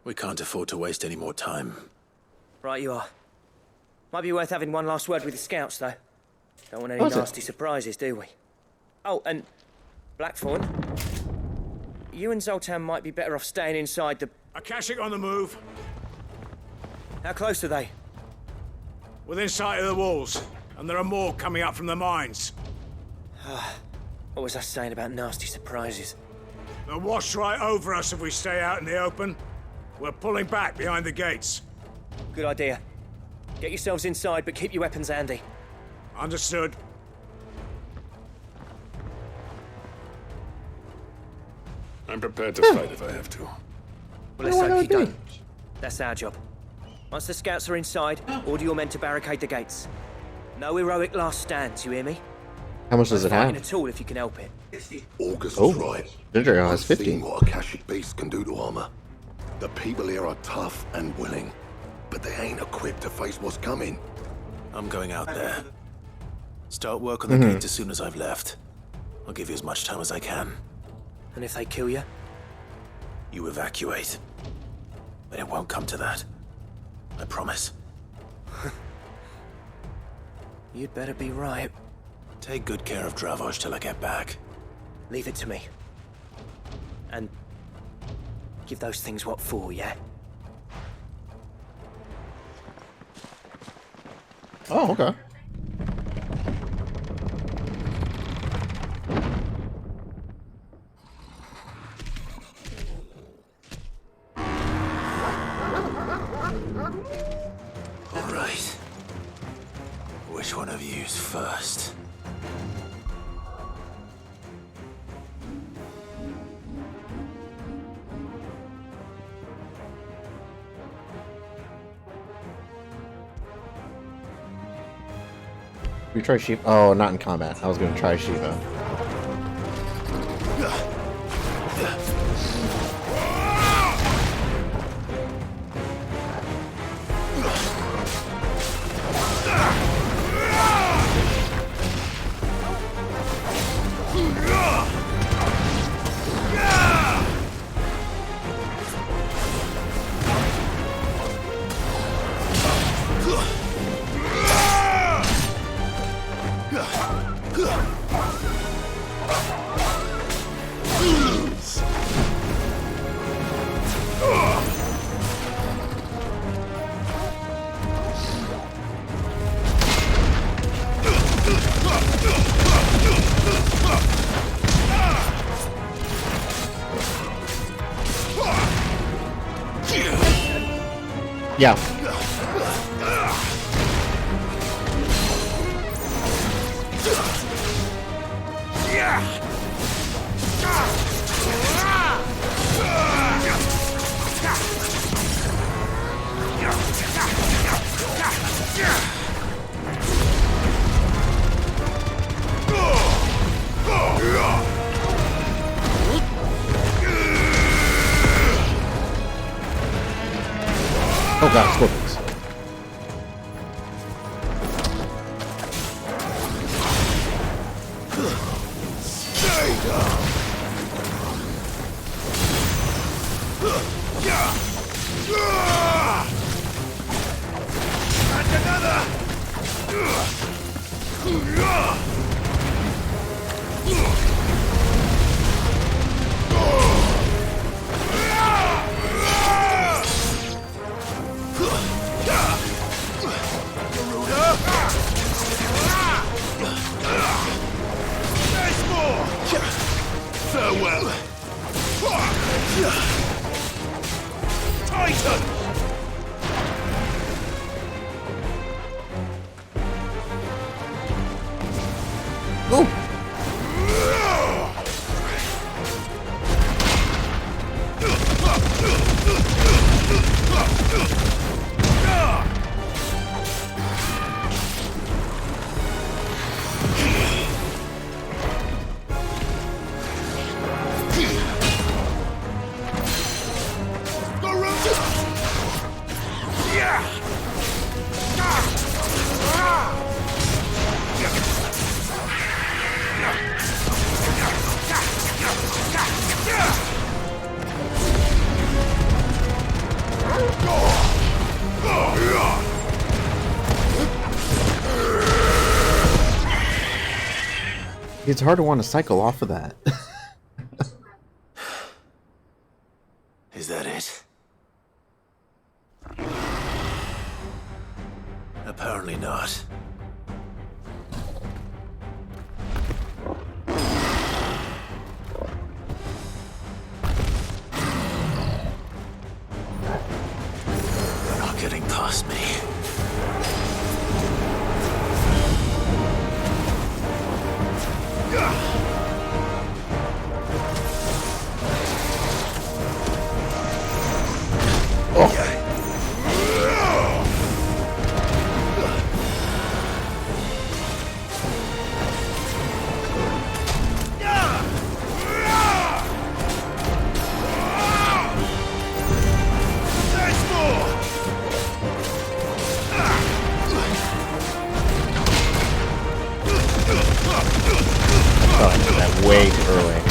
D: We can't afford to waste any more time.
Q: Right you are. Might be worth having one last word with the scouts, though. Don't want any nasty surprises, do we? Oh, and Blackthorn, you and Zoltan might be better off staying inside the...
L: Akashic on the move.
Q: How close are they?
L: Within sight of the walls, and there are more coming up from the mines.
Q: What was I saying about nasty surprises?
L: They'll wash right over us if we stay out in the open. We're pulling back behind the gates.
Q: Good idea. Get yourselves inside, but keep your weapons handy.
L: Understood.
R: I'm prepared to fight if I have to.
Q: Well, let's hope you don't. That's our job. Once the scouts are inside, order your men to barricade the gates. No heroic last stands, you hear me?
A: How much does it have?
Q: At all if you can help it.
N: August was right.
A: Ginger Ale has
N: I've
A: 50.
N: seen what Akashic beasts can do to armor. The people here are tough and willing, but they ain't equipped to face what's coming.
D: I'm going out there. Start work on the gate as soon as I've left. I'll give you as much time as I can.
Q: And if they kill you?
D: You evacuate. But it won't come to that. I promise.
Q: You'd better be right.
D: Take good care of Dravost till I get back.
Q: Leave it to me. And give those things what for, yeah?
A: Oh, okay.
D: All right. Which one of you's first?
A: We try Shiva. Oh, not in combat. I was going to try Shiva. Yeah. Oh god, scorpions.
L: Farewell. Titan!
A: It's hard to want to cycle off of that.
D: Is that it? Apparently not. They're not getting past me.
A: Way too early.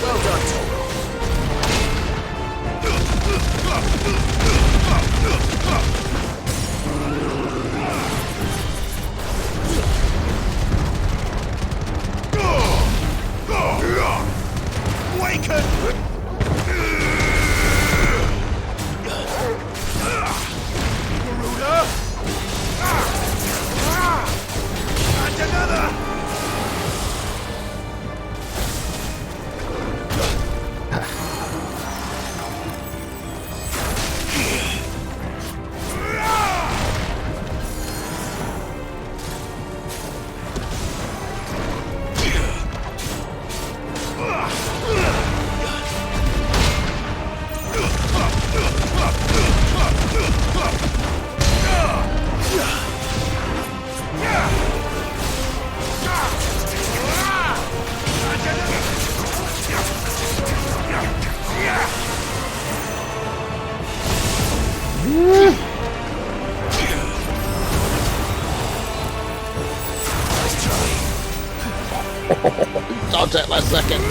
L: Well done, Toro.
A: Dodge that last second.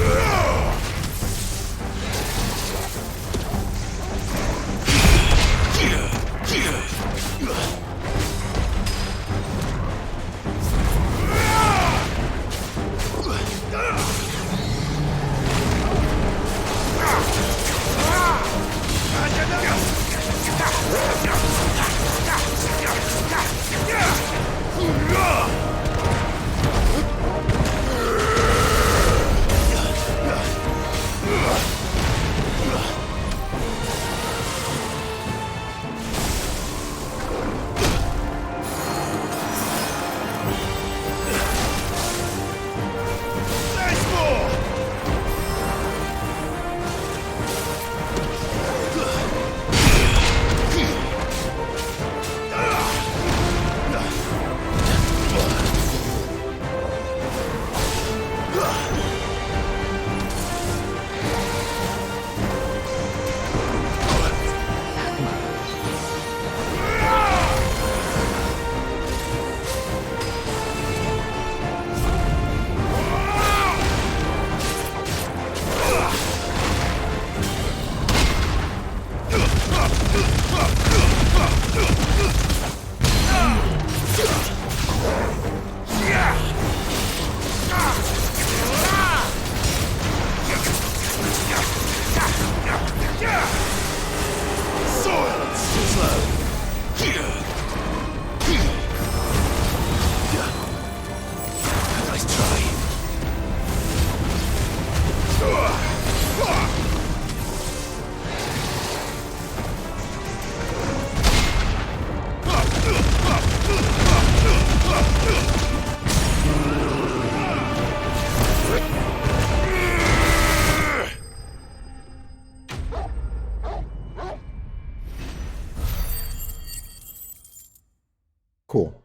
A: Cool.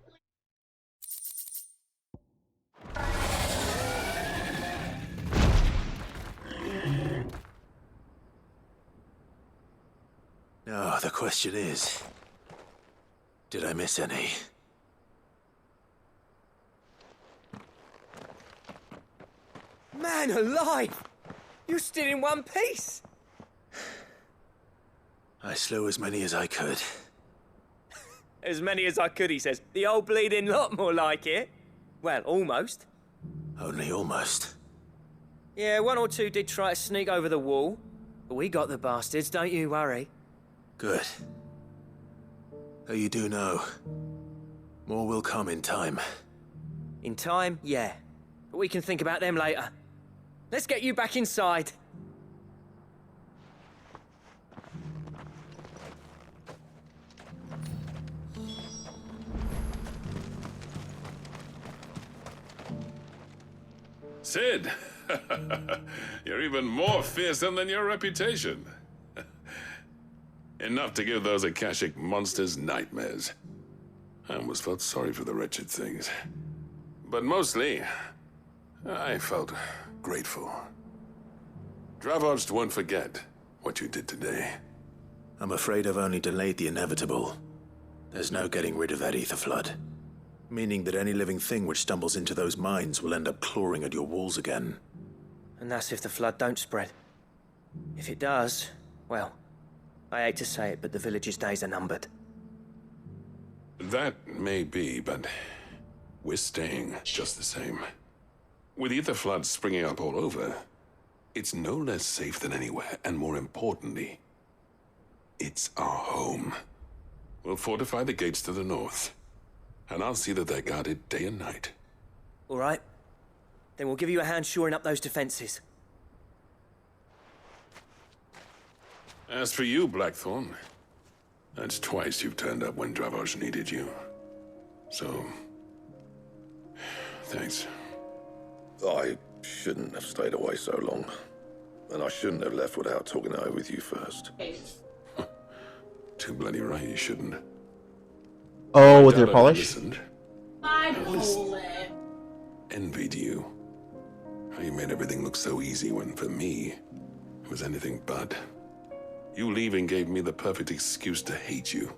D: Now, the question is, did I miss any?
Q: Man alive! You're still in one piece!
D: I slew as many as I could.
Q: As many as I could, he says. The old bleeding lot, more like it. Well, almost.
D: Only almost.
Q: Yeah, one or two did try to sneak over the wall. But we got the bastards, don't you worry.
D: Good. Though you do know, more will come in time.
Q: In time, yeah. But we can think about them later. Let's get you back inside.
R: Sid! You're even more fearsome than your reputation. Enough to give those Akashic monsters nightmares. I almost felt sorry for the wretched things. But mostly, I felt grateful. Dravoged won't forget what you did today.
D: I'm afraid I've only delayed the inevitable. There's no getting rid of that ether flood. Meaning that any living thing which stumbles into those mines will end up clawing at your walls again.
Q: And that's if the flood don't spread. If it does, well, I hate to say it, but the village's days are numbered.
R: That may be, but we're staying just the same. With ether floods springing up all over, it's no less safe than anywhere, and more importantly, it's our home. We'll fortify the gates to the north, and I'll see that they're guarded day and night.
Q: All right. Then we'll give you a hand shoring up those defenses.
R: As for you, Blackthorn, that's twice you've turned up when Dravos needed you. So, thanks.
N: I shouldn't have stayed away so long. And I shouldn't have left without talking it over with you first.
R: Too bloody right you shouldn't.
A: Oh, with your polish?
R: Listened.
B: I pull it.
R: Envied you. How you made everything look so easy when, for me, it was anything but. You leaving gave me the perfect excuse to hate you.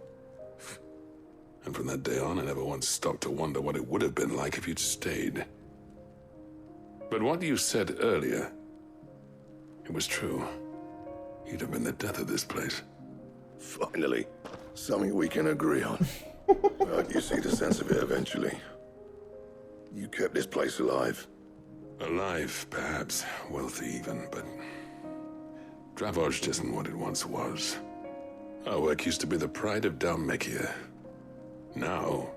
R: And from that day on, I never once stopped to wonder what it would have been like if you'd stayed. But what you said earlier, it was true. You'd have been the death of this place.
N: Finally, something we can agree on. Well, you see the sense of it eventually. You kept this place alive.
R: Alive, perhaps. Wealthy even, but Dravoj isn't what it once was. Our work used to be the pride of Dalmekia. Now,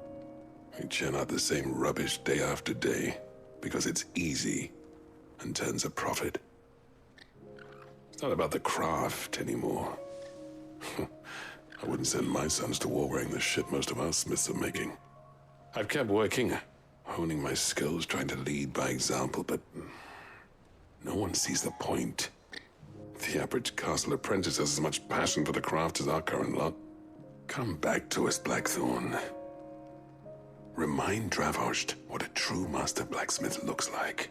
R: we churn out the same rubbish day after day because it's easy and turns a profit. It's not about the craft anymore. I wouldn't send my sons to war wearing the shit most of our smiths are making. I've kept working, honing my skills, trying to lead by example, but no one sees the point. The average castle apprentice has as much passion for the craft as our current lot. Come back to us, Blackthorn. Remind Dravosht what a true master blacksmith looks like.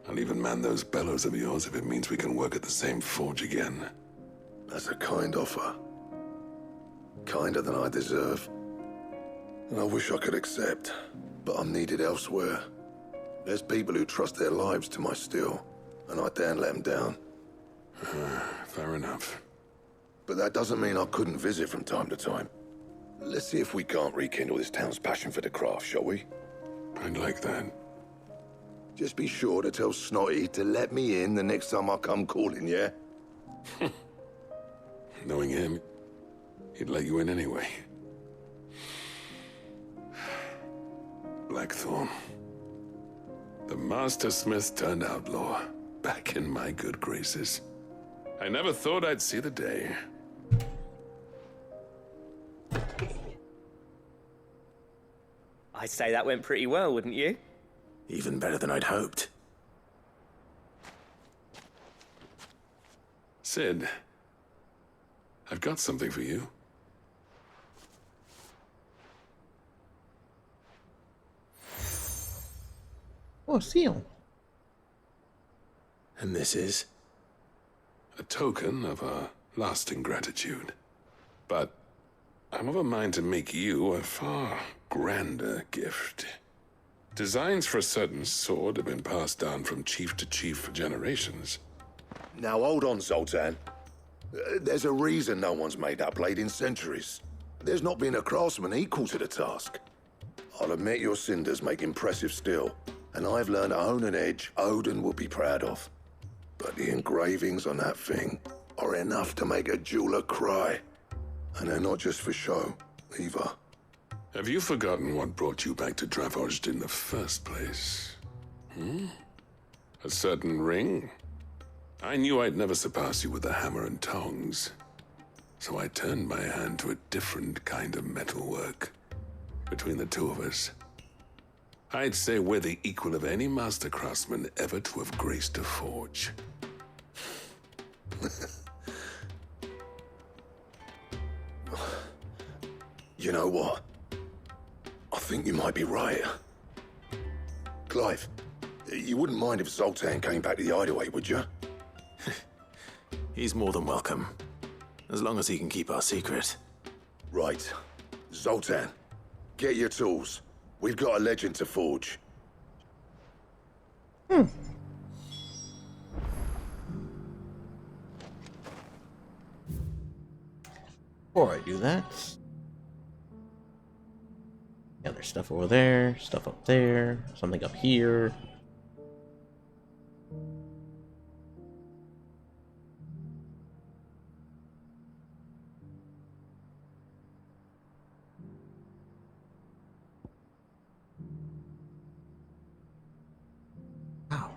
R: I'll even man those bellows of yours if it means we can work at the same forge again.
N: That's a kind offer. Kinder than I deserve. And I wish I could accept, but I'm needed elsewhere. There's people who trust their lives to my steel, and I daren't let them down.
R: Fair enough.
N: But that doesn't mean I couldn't visit from time to time. Let's see if we can't rekindle this town's passion for the craft, shall we?
R: I'd like that.
N: Just be sure to tell Snotty to let me in the next time I come calling, yeah?
R: Knowing him, he'd let you in anyway. Blackthorn. The Master Smith turned outlaw, back in my good graces. I never thought I'd see the day.
Q: I'd say that went pretty well, wouldn't you?
D: Even better than I'd hoped.
R: Sid, I've got something for you.
A: Oh, a seal.
D: And this is?
R: A token of our lasting gratitude. But I'm of a mind to make you a far grander gift. Designs for a certain sword have been passed down from chief to chief for generations.
N: Now hold on, Zoltan. There's a reason no one's made that blade in centuries. There's not been a craftsman equal to the task. I'll admit your cinders make impressive steel, and I've learned to own an edge Odin will be proud of. But the engravings on that thing are enough to make a jeweler cry. And they're not just for show, either.
R: Have you forgotten what brought you back to Dravozd in the first place? A certain ring? I knew I'd never surpass you with the hammer and tongs. So I turned my hand to a different kind of metalwork. Between the two of us, I'd say we're the equal of any master craftsman ever to have graced a forge.
N: You know what? I think you might be right. Clive, you wouldn't mind if Zoltan came back to the Hideaway, would you?
D: He's more than welcome. As long as he can keep our secret.
N: Right. Zoltan, get your tools. We've got a legend to forge.
A: Before I do that... Yeah, there's stuff over there, stuff up there, something up here. Wow,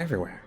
A: everywhere.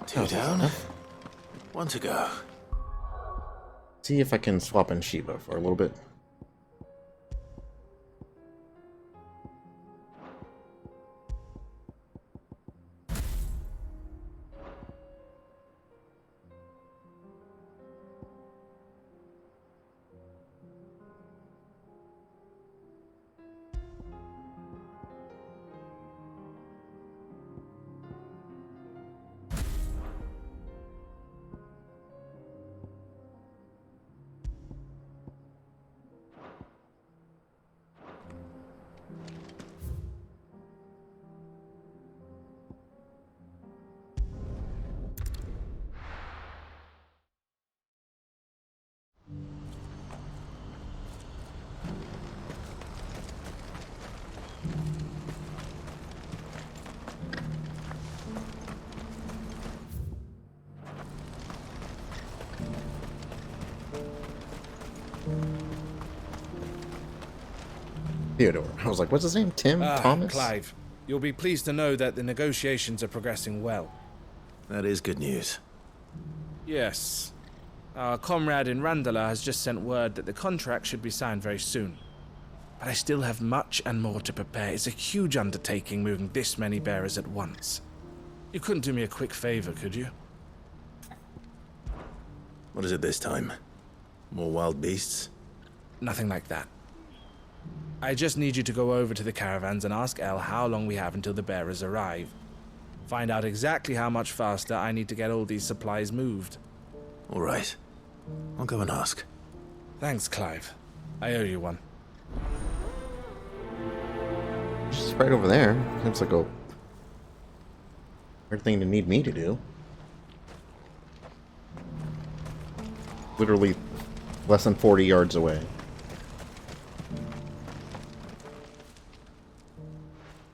D: Two down. One to go.
A: See if I can swap in Shiva for a little bit. Theodore. I was like, what's his name? Tim? Thomas?
S: Clive. You'll be pleased to know that the negotiations are progressing well.
D: That is good news.
S: Yes. Our comrade in Randala has just sent word that the contract should be signed very soon. But I still have much and more to prepare. It's a huge undertaking moving this many bearers at once. You couldn't do me a quick favor, could you?
D: What is it this time? More wild beasts?
S: Nothing like that. I just need you to go over to the caravans and ask El how long we have until the bearers arrive. Find out exactly how much faster I need to get all these supplies moved.
D: All right. I'll go and ask.
S: Thanks, Clive. I owe you one.
A: Just right over there. Seems like a weird thing to need me to do. Literally less than 40 yards away.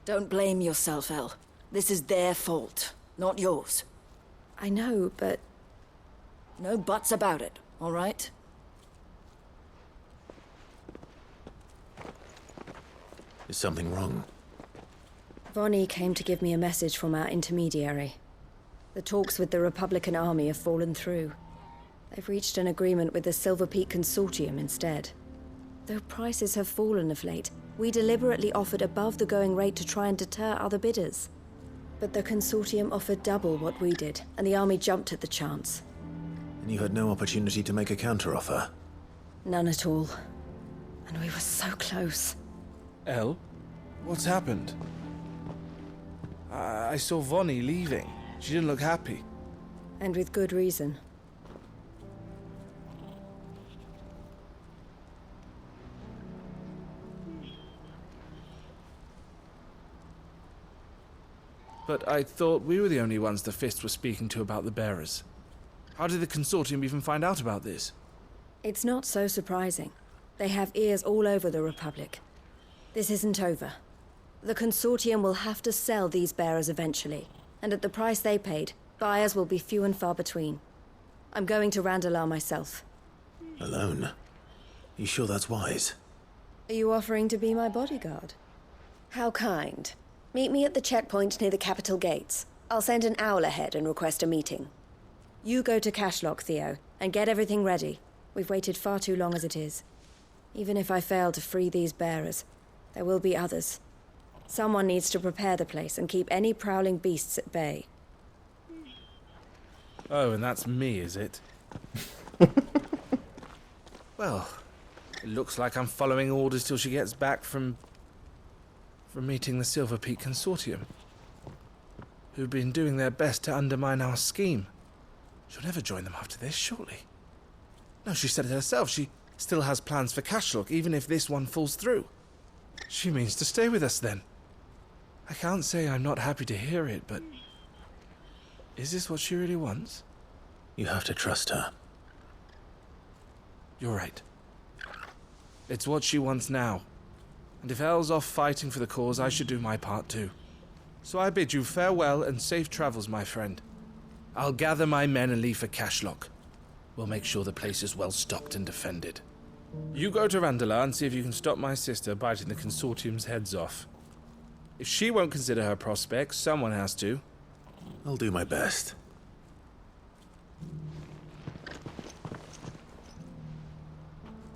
T: Don't blame yourself, El. This is their fault, not yours.
F: I know, but...
T: No buts about it, all right?
D: Is something wrong?
F: Vonnie came to give me a message from our intermediary. The talks with the Republican army have fallen through. They've reached an agreement with the Silver Peak Consortium instead. Though prices have fallen of late, we deliberately offered above the going rate to try and deter other bidders. But the Consortium offered double what we did, and the army jumped at the chance.
D: And you had no opportunity to make a counteroffer?
F: None at all. And we were so close.
S: El? What's happened? I saw Vonnie leaving. She didn't look happy.
F: And with good reason.
S: But I thought we were the only ones the Fist were speaking to about the bearers. How did the Consortium even find out about this?
F: It's not so surprising. They have ears all over the Republic. This isn't over. The Consortium will have to sell these bearers eventually, and at the price they paid, buyers will be few and far between. I'm going to Randalar myself.
D: Alone? You sure that's wise?
F: Are you offering to be my bodyguard? How kind. Meet me at the checkpoint near the capital gates. I'll send an owl ahead and request a meeting. You go to Cashlock, Theo, and get everything ready. We've waited far too long as it is. Even if I fail to free these bearers, there will be others. Someone needs to prepare the place and keep any prowling beasts at bay.
S: Oh, and that's me, is it? Well, it looks like I'm following orders till she gets back from meeting the Silver Peak Consortium, who've been doing their best to undermine our scheme. She'll never join them after this, surely. No, she said it herself. She still has plans for Cashlock, even if this one falls through. She means to stay with us, then. I can't say I'm not happy to hear it, but... is this what she really wants?
D: You have to trust her.
S: You're right. It's what she wants now. And if Elle's off fighting for the cause, I should do my part too. So I bid you farewell and safe travels, my friend. I'll gather my men and leave for Cashlock. We'll make sure the place is well stocked and defended. You go to Randalar and see if you can stop my sister biting the Consortium's heads off. If she won't consider her prospects, someone has to.
D: I'll do my best.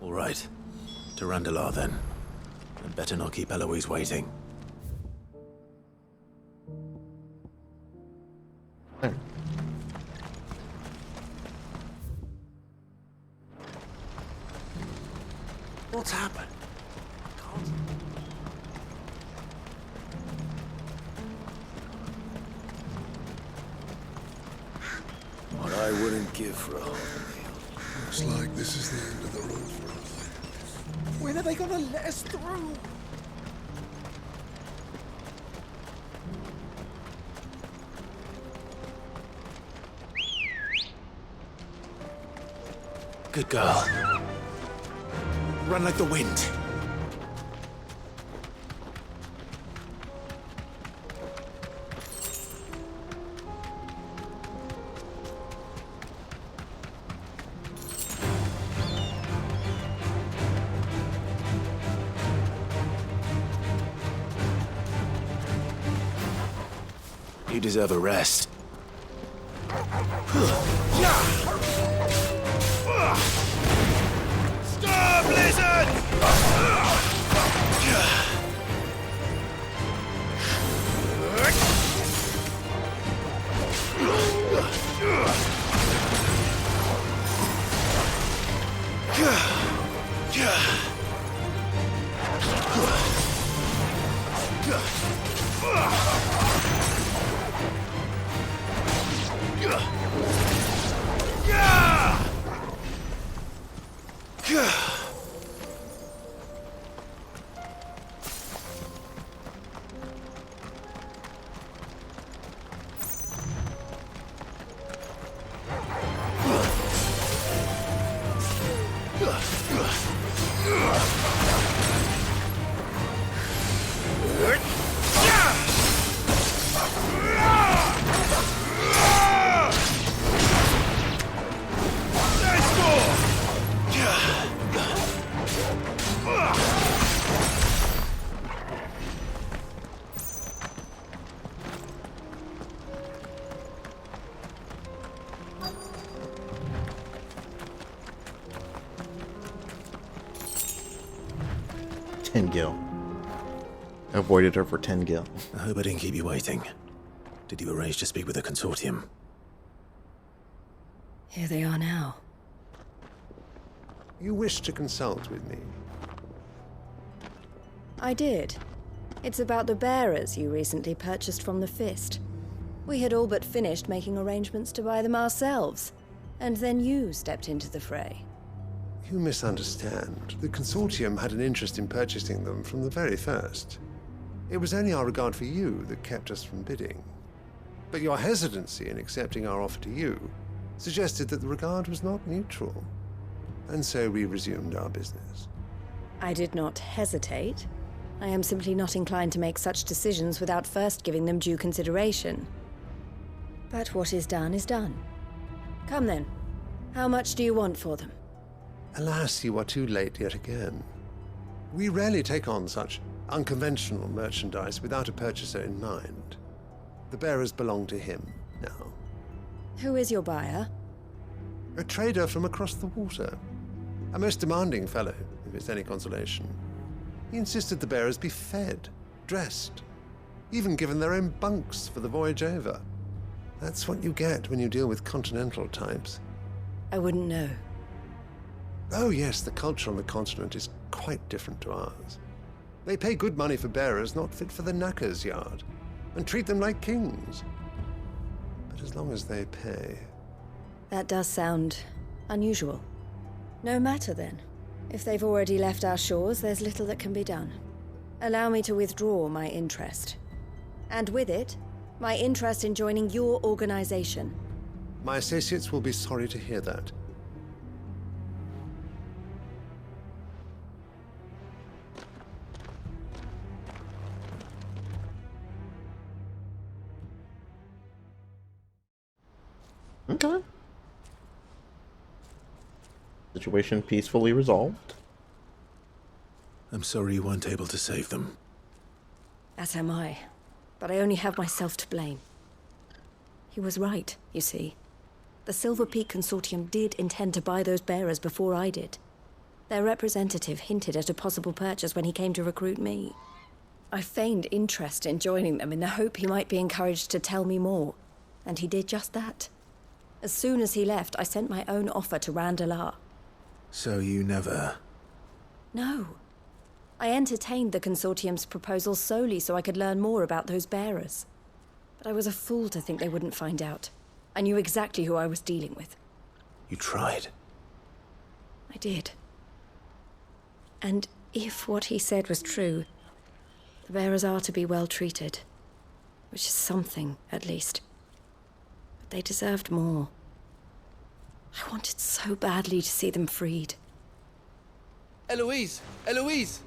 D: All right. To Randalar, then. I'd better not keep Eloise waiting. What's happened?
N: What I wouldn't give for a whole meal. Looks like this is the end of the road for us.
S: When are they gonna let us through?
D: Good girl. Run like the wind. You deserve a rest.
L: Stop, lizard!
A: Gil. Avoided her for 10 gil.
D: I hope I didn't keep you waiting. Did you arrange to speak with the consortium?
F: Here they are now.
U: You wish to consult with me?
F: I did. It's about the bearers you recently purchased from the Fist. We had all but finished making arrangements to buy them ourselves, and then you stepped into the fray.
U: You misunderstand. The consortium had an interest in purchasing them from the very first. It was only our regard for you that kept us from bidding. But your hesitancy in accepting our offer to you suggested that the regard was not mutual. And so we resumed our business.
F: I did not hesitate. I am simply not inclined to make such decisions without first giving them due consideration. But what is done is done. Come then. How much do you want for them?
U: Alas, you are too late yet again. We rarely take on such unconventional merchandise without a purchaser in mind. The bearers belong to him now.
F: Who is your buyer?
U: A trader from across the water. A most demanding fellow, if it's any consolation. He insisted the bearers be fed, dressed, even given their own bunks for the voyage over. That's what you get when you deal with continental types.
F: I wouldn't know.
U: Oh yes, the culture on the continent is quite different to ours. They pay good money for bearers not fit for the knacker's yard, and treat them like kings. But as long as they pay...
F: That does sound unusual. No matter then. If they've already left our shores, there's little that can be done. Allow me to withdraw my interest. And with it, my interest in joining your organization.
U: My associates will be sorry to hear that.
A: Okay. Situation peacefully resolved.
D: I'm sorry you weren't able to save them.
F: As am I. But I only have myself to blame. He was right, you see. The Silver Peak Consortium did intend to buy those bearers before I did. Their representative hinted at a possible purchase when he came to recruit me. I feigned interest in joining them in the hope he might be encouraged to tell me more, and he did just that. As soon as he left, I sent my own offer to Randalar.
D: So you never...
F: No. I entertained the Consortium's proposal solely so I could learn more about those bearers. But I was a fool to think they wouldn't find out. I knew exactly who I was dealing with.
D: You tried.
F: I did. And if what he said was true, the bearers are to be well treated. Which is something, at least. But they deserved more. I wanted so badly to see them freed.
O: Eloise! Eloise!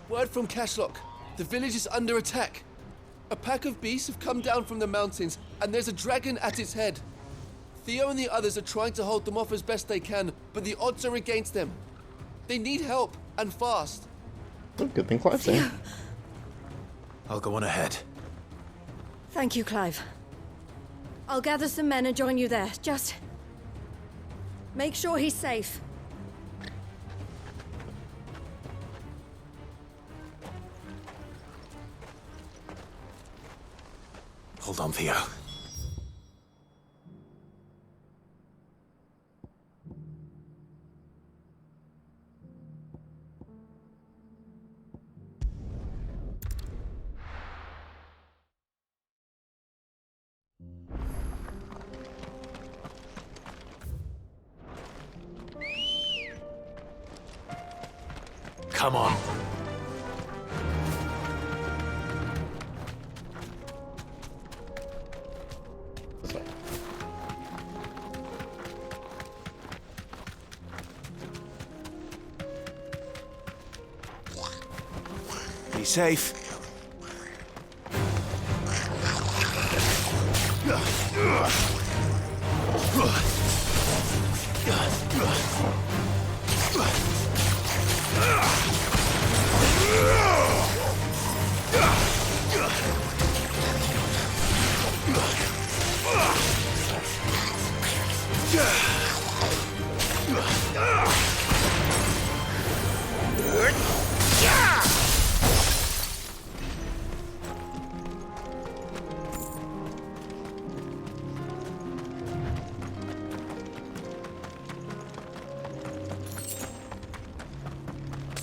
O: Word from Cashlock. The village is under attack. A pack of beasts have come down from the mountains, and there's a dragon at its head. Theo and the others are trying to hold them off as best they can, but the odds are against them. They need help, and fast.
A: Good thing Clive's saying.
D: I'll go on ahead.
H: Thank you, Clive. I'll gather some men and join you there. Just make sure he's safe.
D: Hold on, Theo. Come on. Be safe.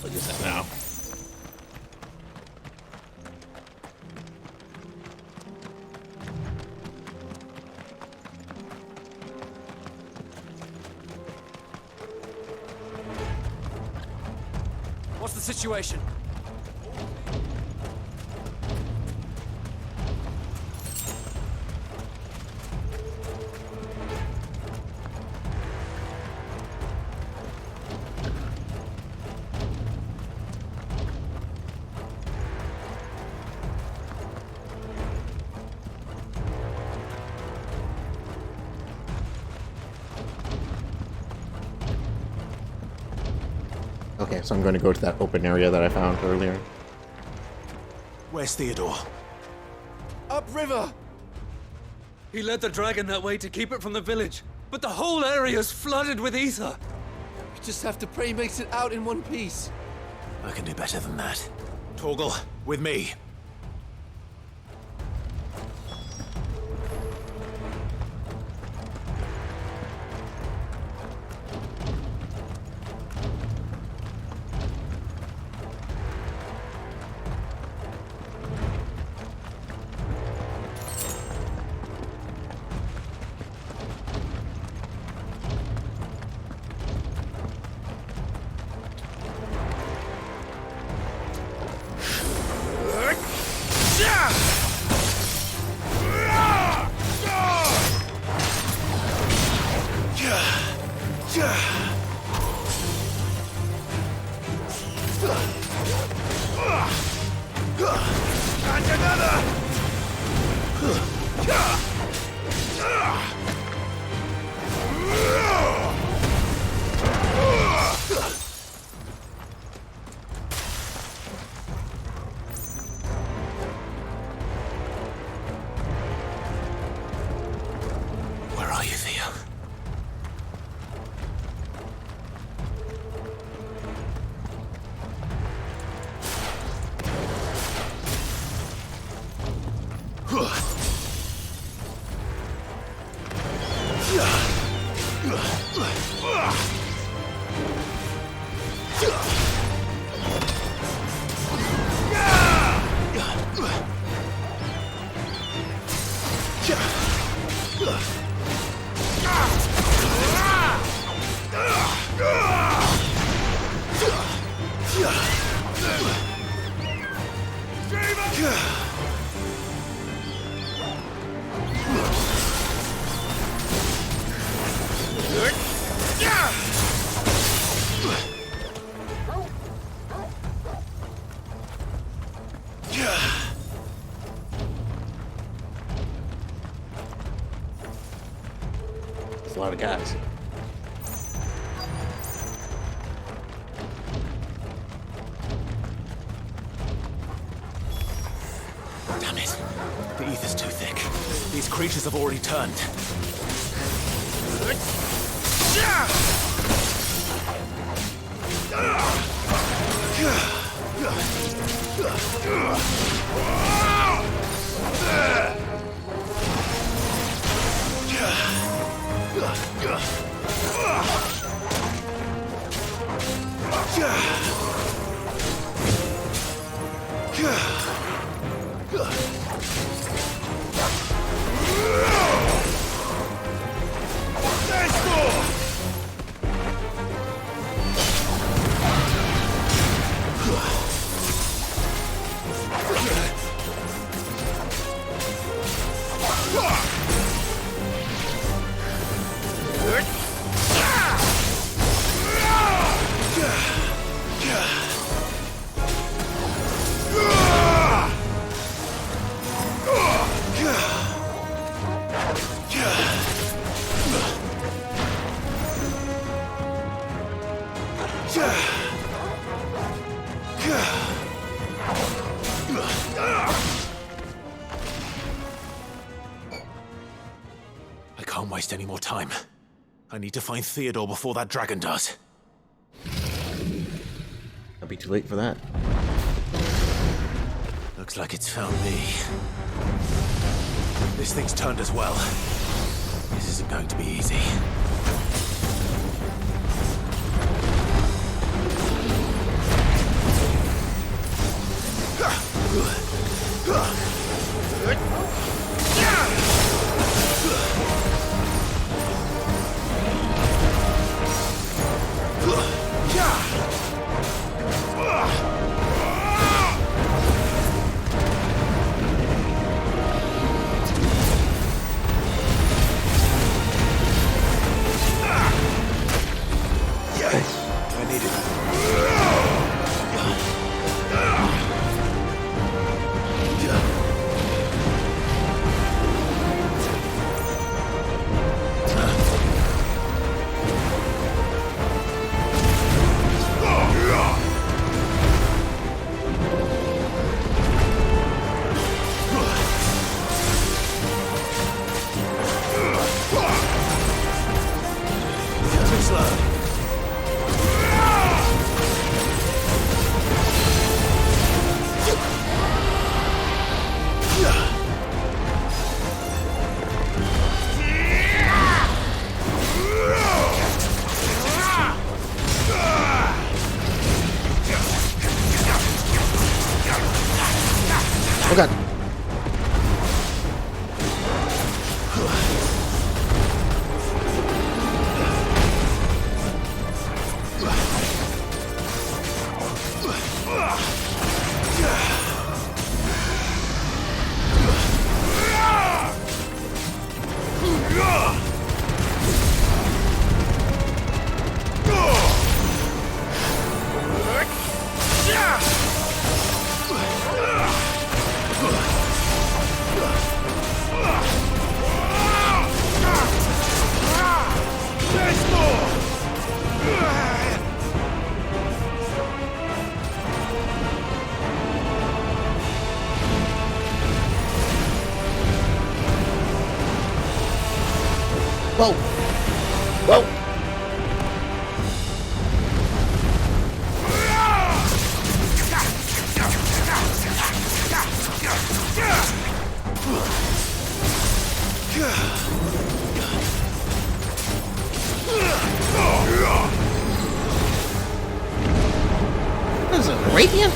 D: Look at that now.
C: What's the situation?
A: Okay, so I'm going to go to that open area that I found earlier.
D: Where's Theodore?
C: Upriver! He led the dragon that way to keep it from the village, but the whole area's flooded with ether.
O: We just have to pray he makes it out in one piece.
D: I can do better than that. Torgal, with me. Where are you, Theo?
A: That's a lot of guys.
D: Damn it. The ether's too thick. These creatures have already turned. I can't waste any more time. I need to find Theodore before that dragon does.
A: I'll be too late for that.
D: Looks like it's found me. This thing's turned as well. This isn't going to be easy. I need it. Too slow.
A: Oh god. Whoa! Whoa! What is it, Arabian?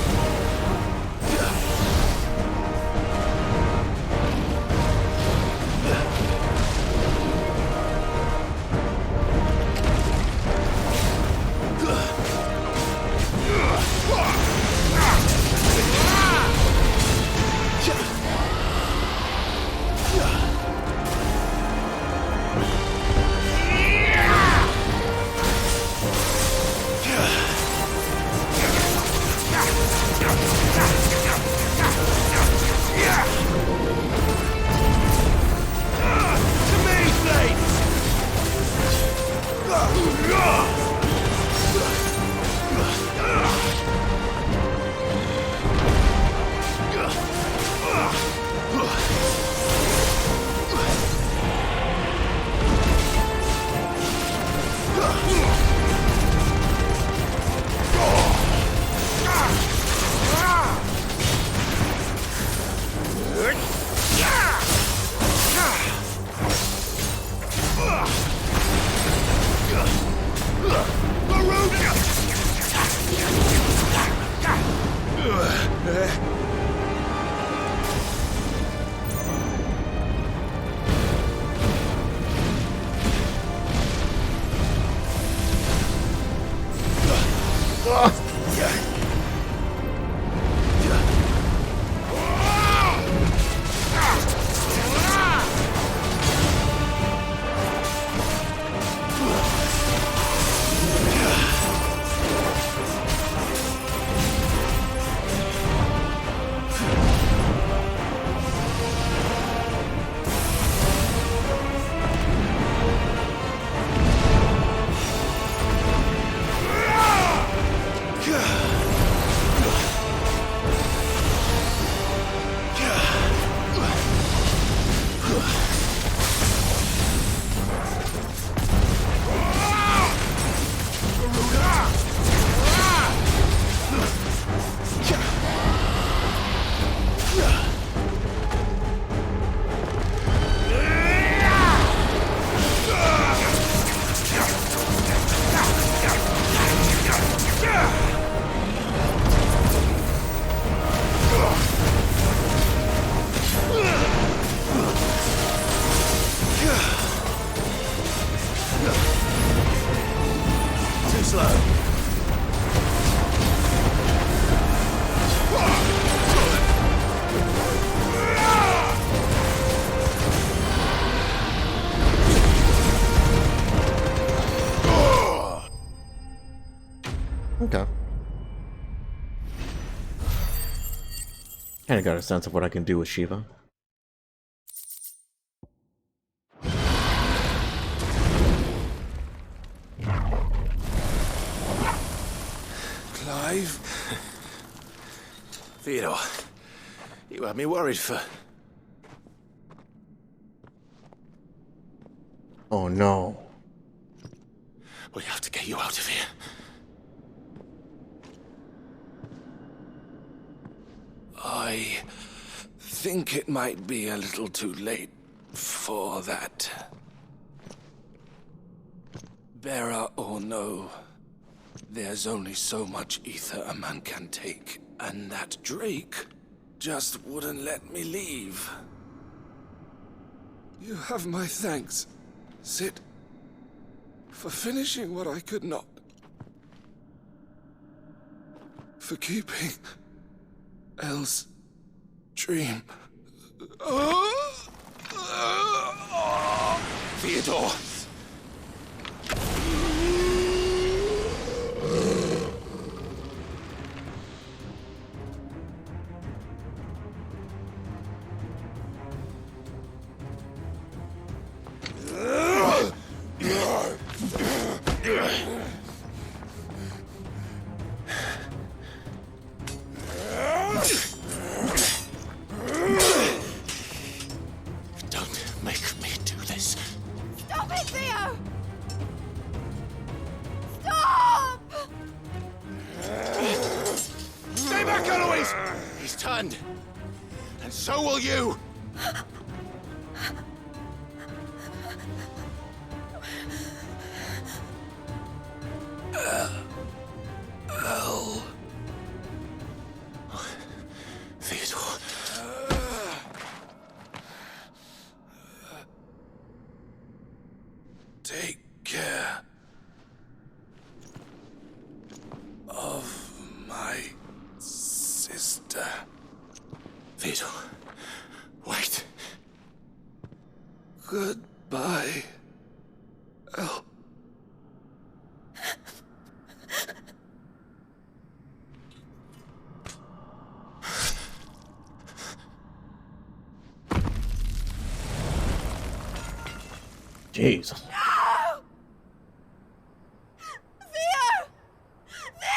P: Too slow.
A: Okay. Kinda got a sense of what I can do with Shiva.
D: Clive? Theodore, you had me worried for...
A: Oh no.
D: We have to get you out of here. I think it might be a little too late for that. Bearer or no, there's only so much ether a man can take, and that Drake just wouldn't let me leave. You have my thanks, Sid, for finishing what I could not. For keeping Elle's dream. Theodore! Don't make me do this.
M: Stop it, Theo! Stop!
D: Stay back, Eloise! He's turned. And so will you! Elle. Theodore. Take care of my sister. Theodore, wait. Goodbye, Elle.
A: Jesus.
M: No! Theo! Theo!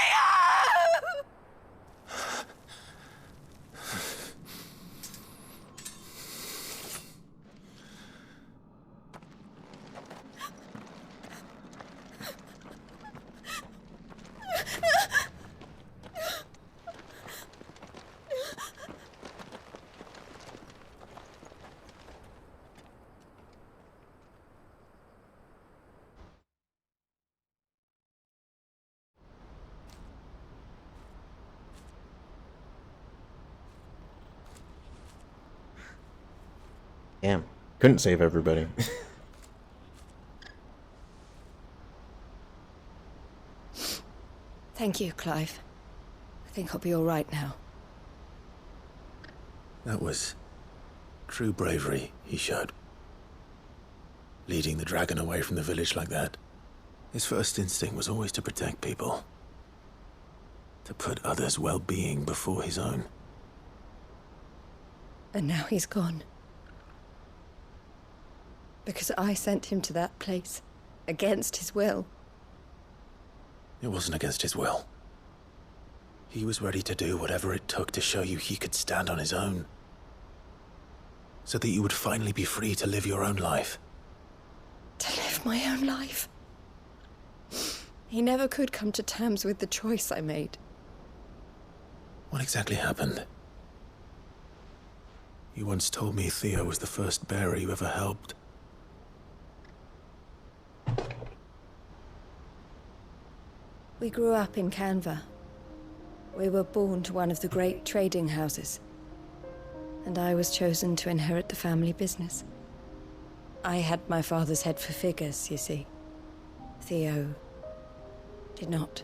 A: Damn. Couldn't save everybody.
T: Thank you, Clive. I think I'll be all right now.
D: That was true bravery he showed. Leading the dragon away from the village like that. His first instinct was always to protect people. To put others' well-being before his own.
T: And now he's gone. Because I sent him to that place, against his will.
D: It wasn't against his will. He was ready to do whatever it took to show you he could stand on his own. so that you would finally be free to live your own life.
H: To live my own life. He never could come to terms with the choice I made.
D: What exactly happened? You once told me Theo was the first bearer you ever helped.
H: We grew up in Canva. We were born to one of the great trading houses. And I was chosen to inherit the family business. I had my father's head for figures, you see. Theo did not.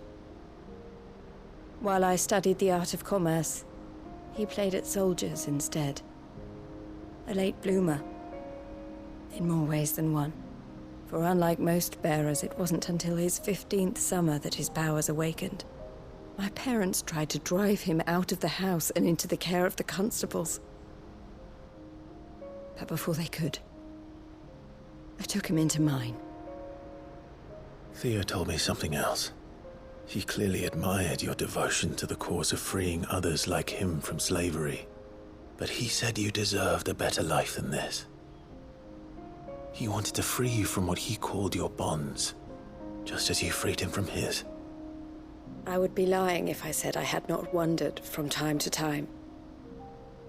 H: While I studied the art of commerce, he played at soldiers instead. A late bloomer, in more ways than one. For unlike most bearers, it wasn't until his 15th summer that his powers awakened. My parents tried to drive him out of the house and into the care of the constables. But before they could, I took him into mine.
D: Theo told me something else. He clearly admired your devotion to the cause of freeing others like him from slavery. But he said you deserved a better life than this. He wanted to free you from what he called your bonds, just as you freed him from his.
H: I would be lying if I said I had not wondered from time to time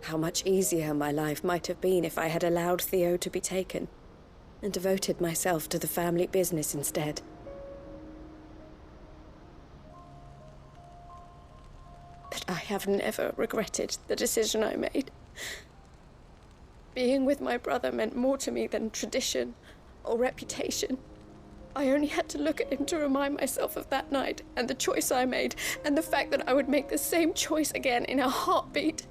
H: how much easier my life might have been if I had allowed Theo to be taken and devoted myself to the family business instead. But I have never regretted the decision I made. Being with my brother meant more to me than tradition or reputation. I only had to look at him to remind myself of that night and the choice I made and the fact that I would make the same choice again in a heartbeat.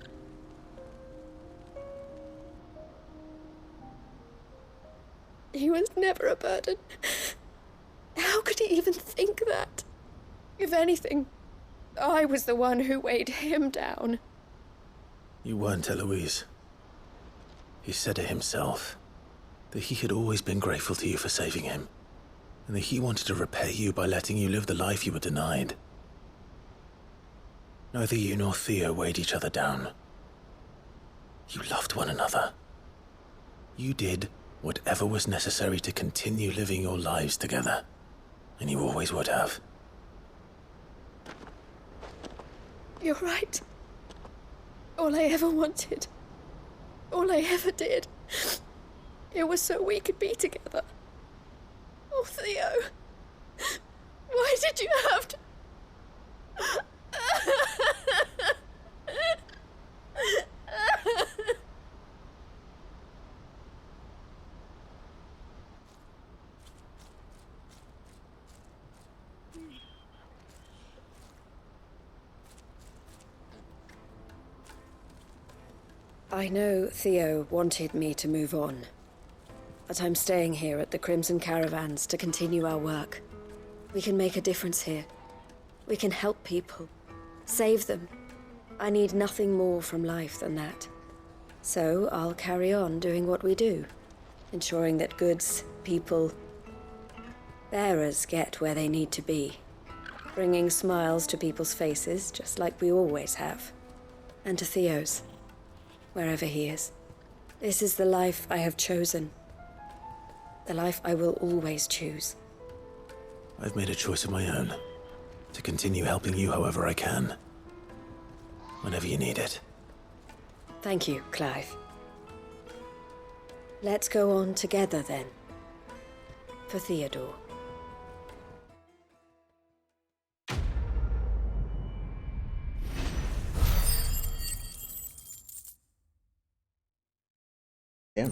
H: He was never a burden. How could he even think that? If anything, I was the one who weighed him down.
D: You weren't, Eloise. He said it himself, that he had always been grateful to you for saving him, and that he wanted to repay you by letting you live the life you were denied. Neither you nor Theo weighed each other down. You loved one another. You did whatever was necessary to continue living your lives together, and you always would have.
H: You're right. All I ever wanted, all I ever did, it was so we could be together. Oh, Theo, why did you have to... I know Theo wanted me to move on, but I'm staying here at the Crimson Caravans to continue our work. We can make a difference here. We can help people, save them. I need nothing more from life than that. So I'll carry on doing what we do, ensuring that goods, people, bearers get where they need to be, bringing smiles to people's faces just like we always have, and to Theo's, wherever he is. This is the life I have chosen. The life I will always choose.
D: I've made a choice of my own, to continue helping you however I can, whenever you need it.
H: Thank you, Clive. Let's go on together then, for Theodore.
A: Damn.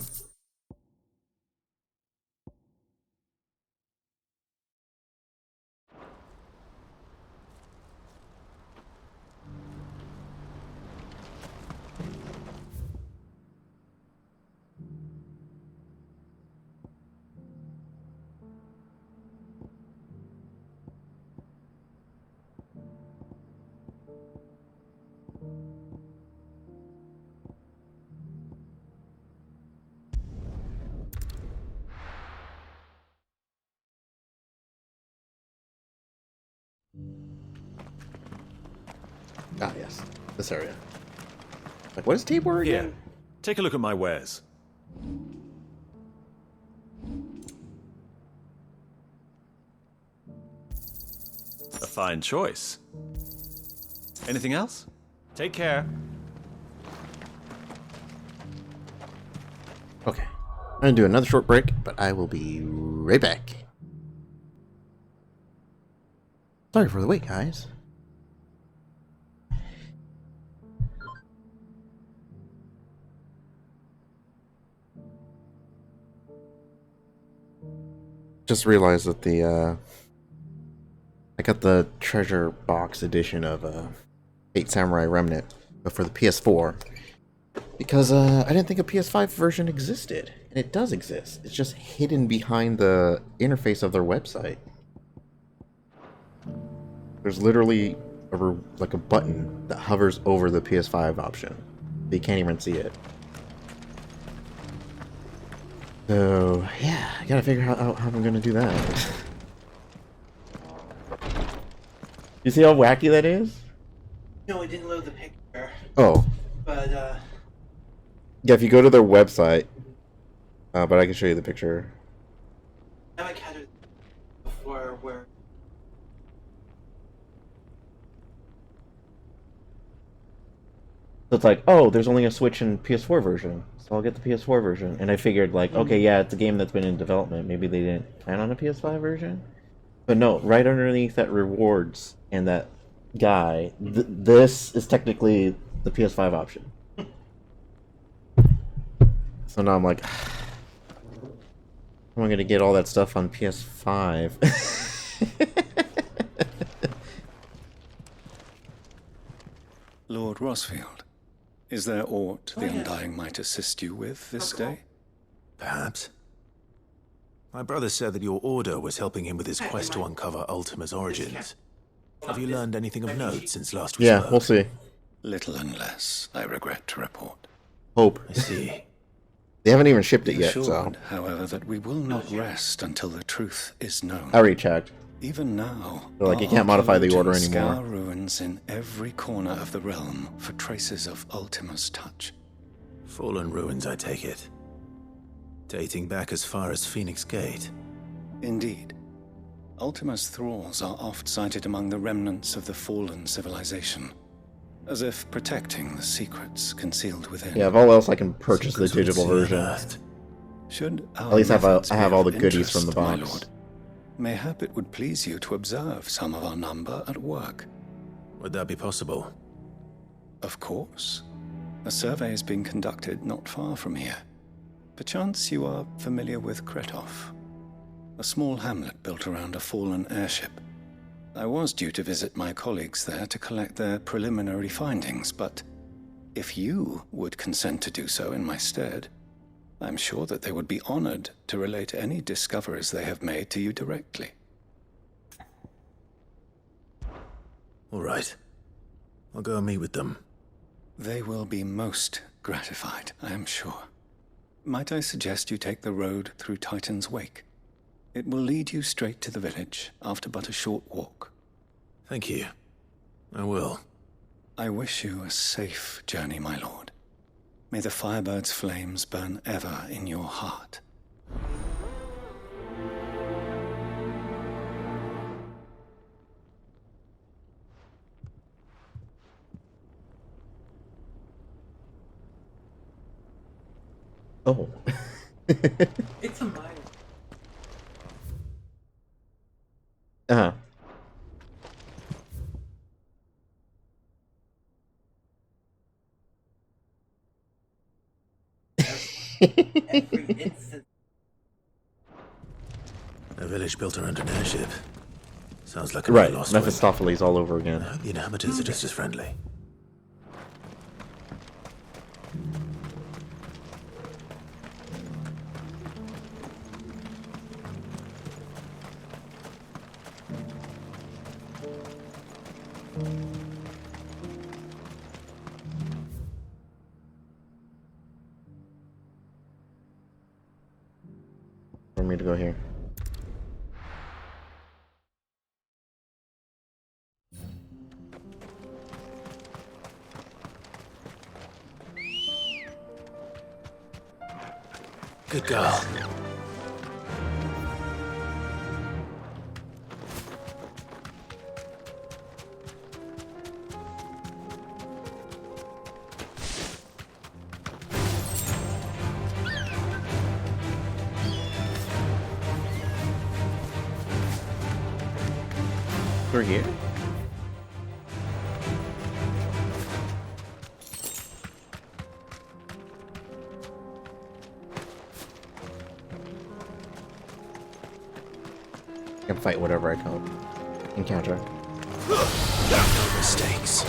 A: Ah, yes. This area. Like, what is Tabor again?
J: Here, take a look at my wares. fine choice. Anything else? Take care.
A: Okay. I'm gonna do another short break, but I will be right back. Sorry for the wait, guys. Just realized that I got the treasure box edition of 8 Samurai Remnant, but for the PS4. Because I didn't think a PS5 version existed. And it does exist. It's just hidden behind the interface of their website. There's literally like a button that hovers over the PS5 option. You can't even see it. So, yeah, I gotta figure out how I'm gonna do that. You see how wacky that is?
V: No, I didn't load the picture.
A: Oh.
V: But,
A: Yeah, if you go to their website, but I can show you the picture.
V: I encountered before where
A: So it's like, oh, there's only a Switch and PS4 version, so I'll get the PS4 version. And I figured, like, okay, yeah, it's a game that's been in development. Maybe they didn't plan on a PS5 version. But no, right underneath that rewards and that guy, this is technically the PS5 option. So now I'm like, how am I going to get all that stuff on PS5?
W: Lord Rosfield, is there aught the Undying might assist you with this day?
D: Perhaps. My brother said that your order was helping him with his quest to uncover Ultima's origins. Have you learned anything of note since last we spoke?
A: Yeah, we'll see.
W: Little and less, I regret to report.
A: Hope.
D: I see.
A: They haven't even shipped it
W: Be
A: yet,
W: assured,
A: so.
W: however, that we will not rest until the truth is known.
A: I already checked.
W: Even now,
A: They're like, you can't modify the order
W: archaeologians
A: anymore.
W: scour ruins in every corner of the realm for traces of Ultima's touch.
D: Fallen ruins, I take it. Dating back as far as Phoenix Gate.
W: Indeed. Ultima's thralls are oft sighted among the remnants of the fallen civilization, as if protecting the secrets concealed within.
A: Yeah, if all else, I can purchase the digital version.
W: Should
A: At least I have all the
W: be of
A: goodies from the
W: interest, my
A: box.
W: lord, mayhap it would please you to observe some of our number at work.
D: Would that be possible?
W: Of course. A survey is being conducted not far from here. Perchance you are familiar with Kretov, a small hamlet built around a fallen airship. I was due to visit my colleagues there to collect their preliminary findings, but if you would consent to do so in my stead, I'm sure that they would be honored to relate any discoveries they have made to you directly.
D: All right. I'll go and meet with them.
W: They will be most gratified, I am sure. Might I suggest you take the road through Titan's Wake? It will lead you straight to the village after but a short walk.
D: Thank you. I will.
W: I wish you a safe journey, my lord. May the Firebird's flames burn ever in your heart.
A: Oh.
V: it's a mine.
A: Uh-huh.
V: Every instant.
D: A village built around an airship. Sounds like a
A: Right,
D: lost
A: Mephistopheles all over again.
D: I hope the inhabitants are just as friendly.
A: For me to go here.
D: Good girl.
A: through here? I can fight whatever I encounter.
D: No mistakes.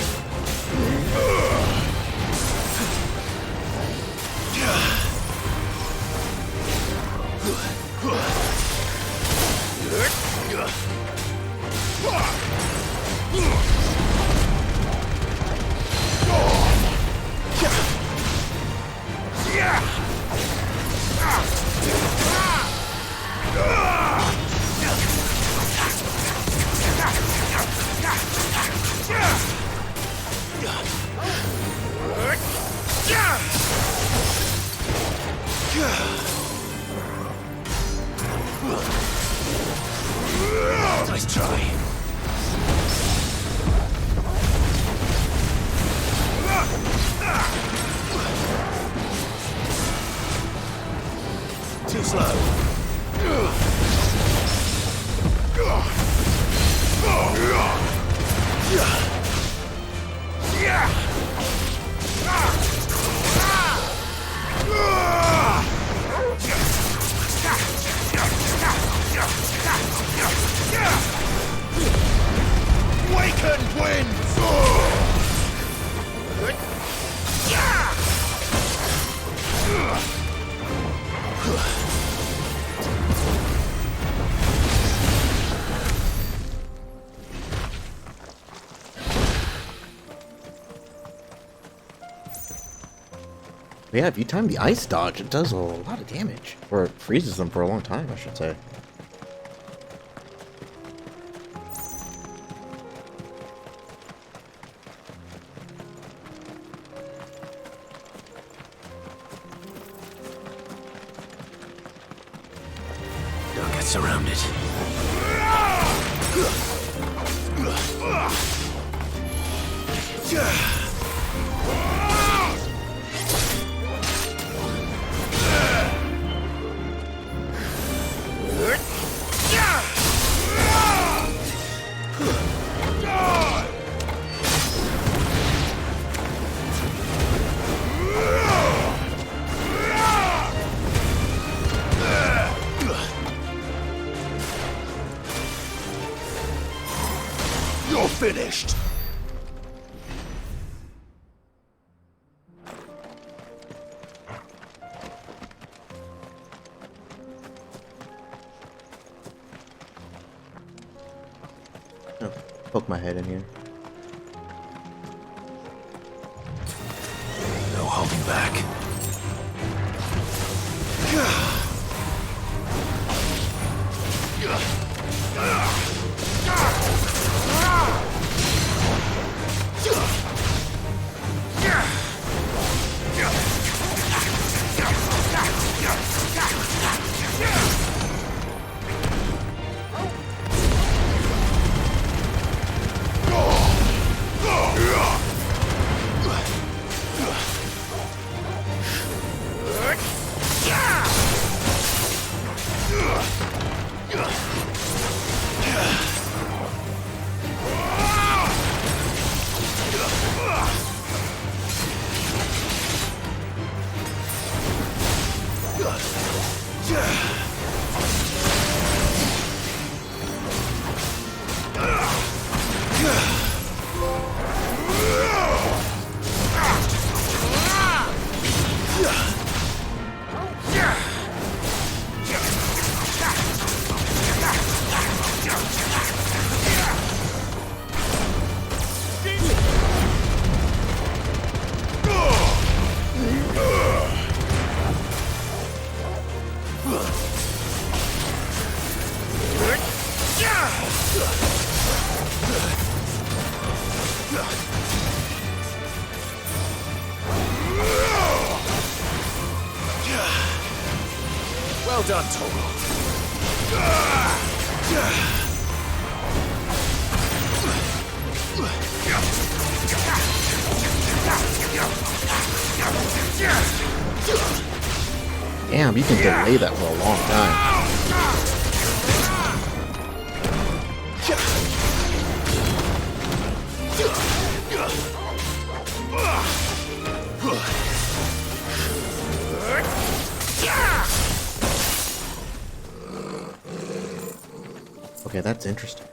D: Nice try. Too slow. Wakened winds!
A: Yeah, if you time the ice dodge, it does a lot of damage. Or it freezes them for a long time, I should say.
D: Don't get surrounded. You're finished!
A: Oh, poke my head in here.
D: No holding back. Well done, Toro.
A: Damn, you can delay that for a long time. Okay, that's interesting.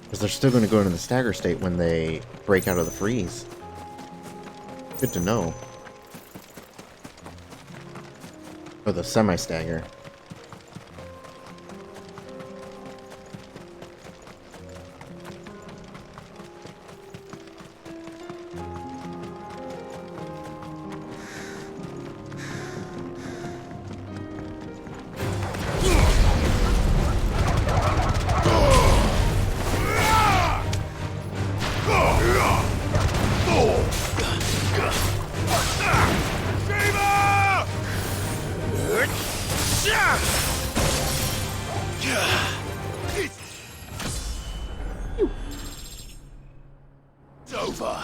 A: Because they're still going to go into the stagger state when they break out of the freeze. Good to know. Or the semi-stagger.
N: It's over.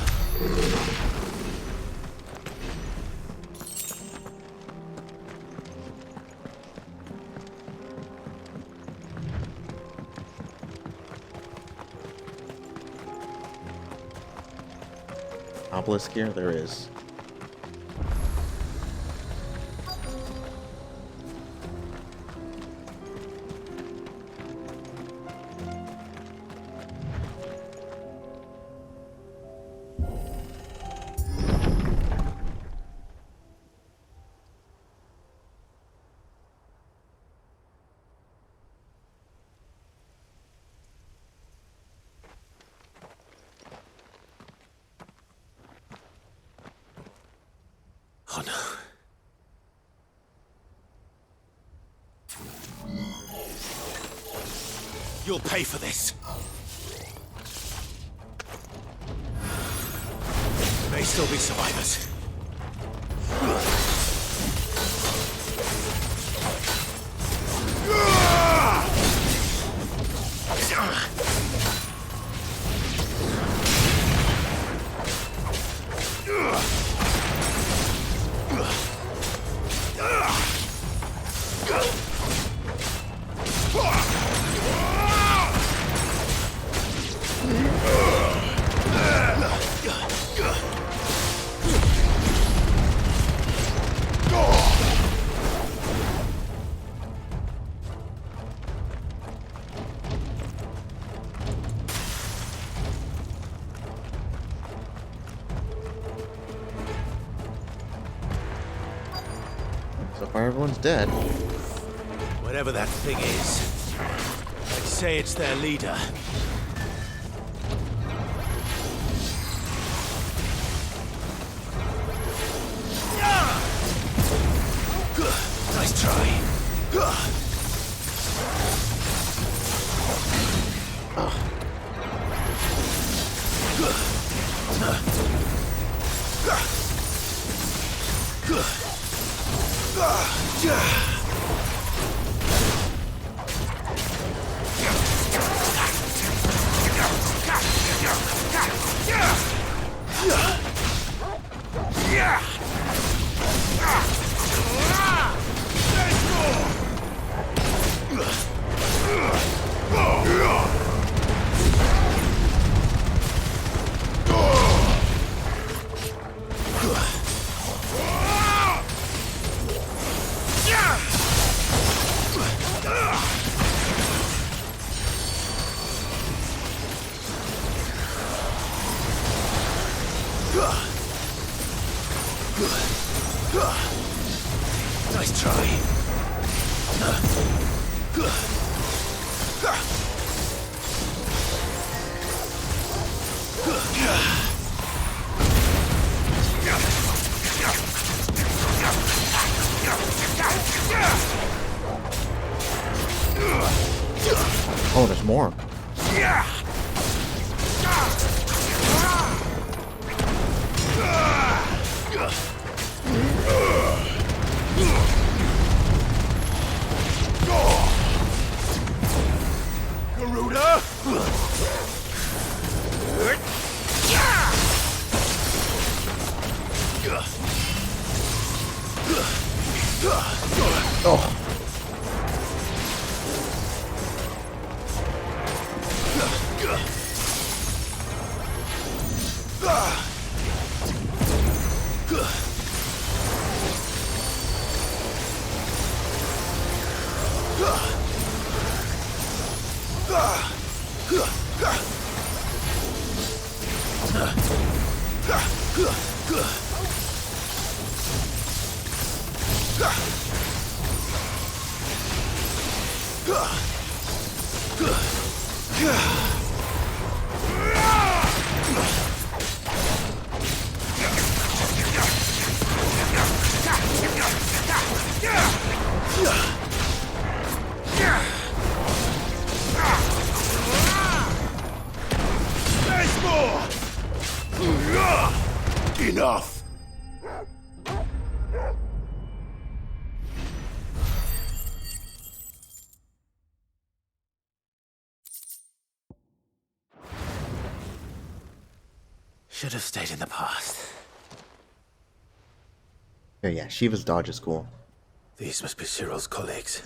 A: Obelisk here? There is.
D: Oh no. You'll pay for this. There may still be survivors.
A: So far, everyone's dead.
D: Whatever that thing is, I'd say it's their leader. Nice try. Nice try.
A: Oh, there's more.
N: Garuda!
A: Oh.
N: There's more! Enough!
D: Should have stayed in the past.
A: Yeah, Shiva's dodge is cool.
D: These must be Cyril's colleagues.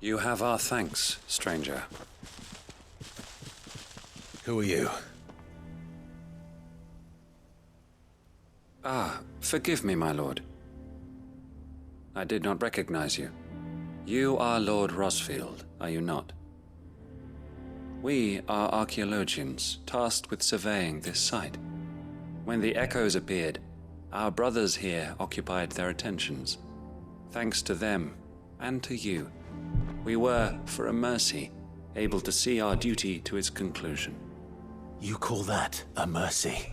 E: You have our thanks, stranger.
D: Who are you?
E: Ah, forgive me, my lord. I did not recognize you. You are Lord Rosfield, are you not? We are archaeologians, tasked with surveying this site. When the echoes appeared, our brothers here occupied their attentions. Thanks to them, and to you, we were, for a mercy, able to see our duty to its conclusion.
D: You call that a mercy?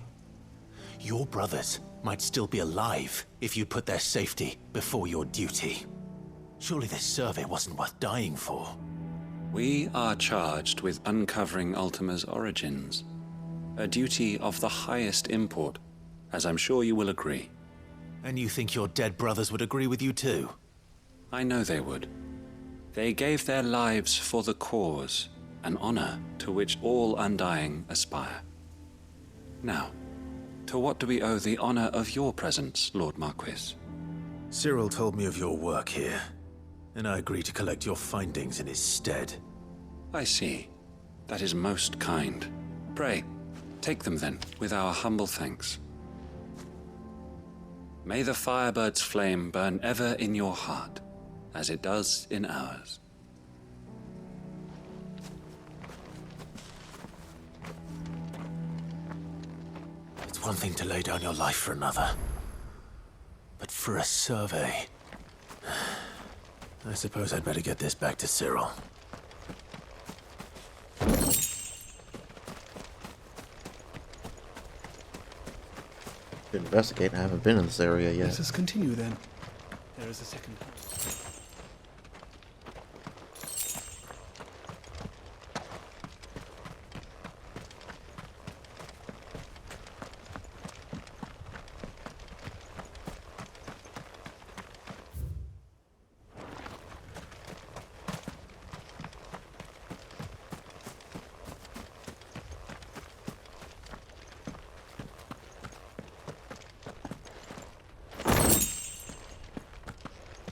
D: Your brothers might still be alive if you put their safety before your duty. Surely this survey wasn't worth dying for.
E: We are charged with uncovering Ultima's origins. A duty of the highest import, as I'm sure you will agree.
D: And you think your dead brothers would agree with you too?
E: I know they would. They gave their lives for the cause, an honor to which all undying aspire. Now, to what do we owe the honor of your presence, Lord Marquis?
D: Cyril told me of your work here, and I agreed to collect your findings in his stead.
E: I see. That is most kind. Pray, take them then, with our humble thanks. May the Firebird's flame burn ever in your heart, as it does in ours.
D: It's one thing to lay down your life for another, but for a survey... I suppose I'd better get this back to Cyril.
A: To investigate, I haven't been in this area yet.
I: Let us continue then. There is a second.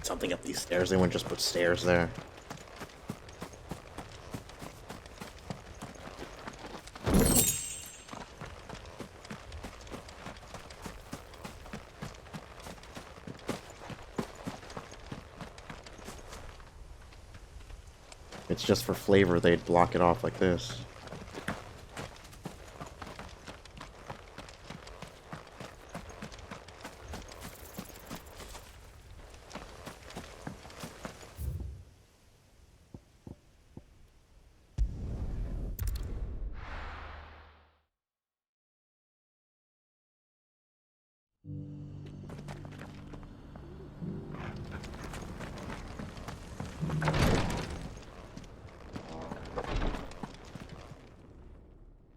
A: Something up these stairs. They wouldn't just put stairs there. It's just for flavor, they'd block it off like this.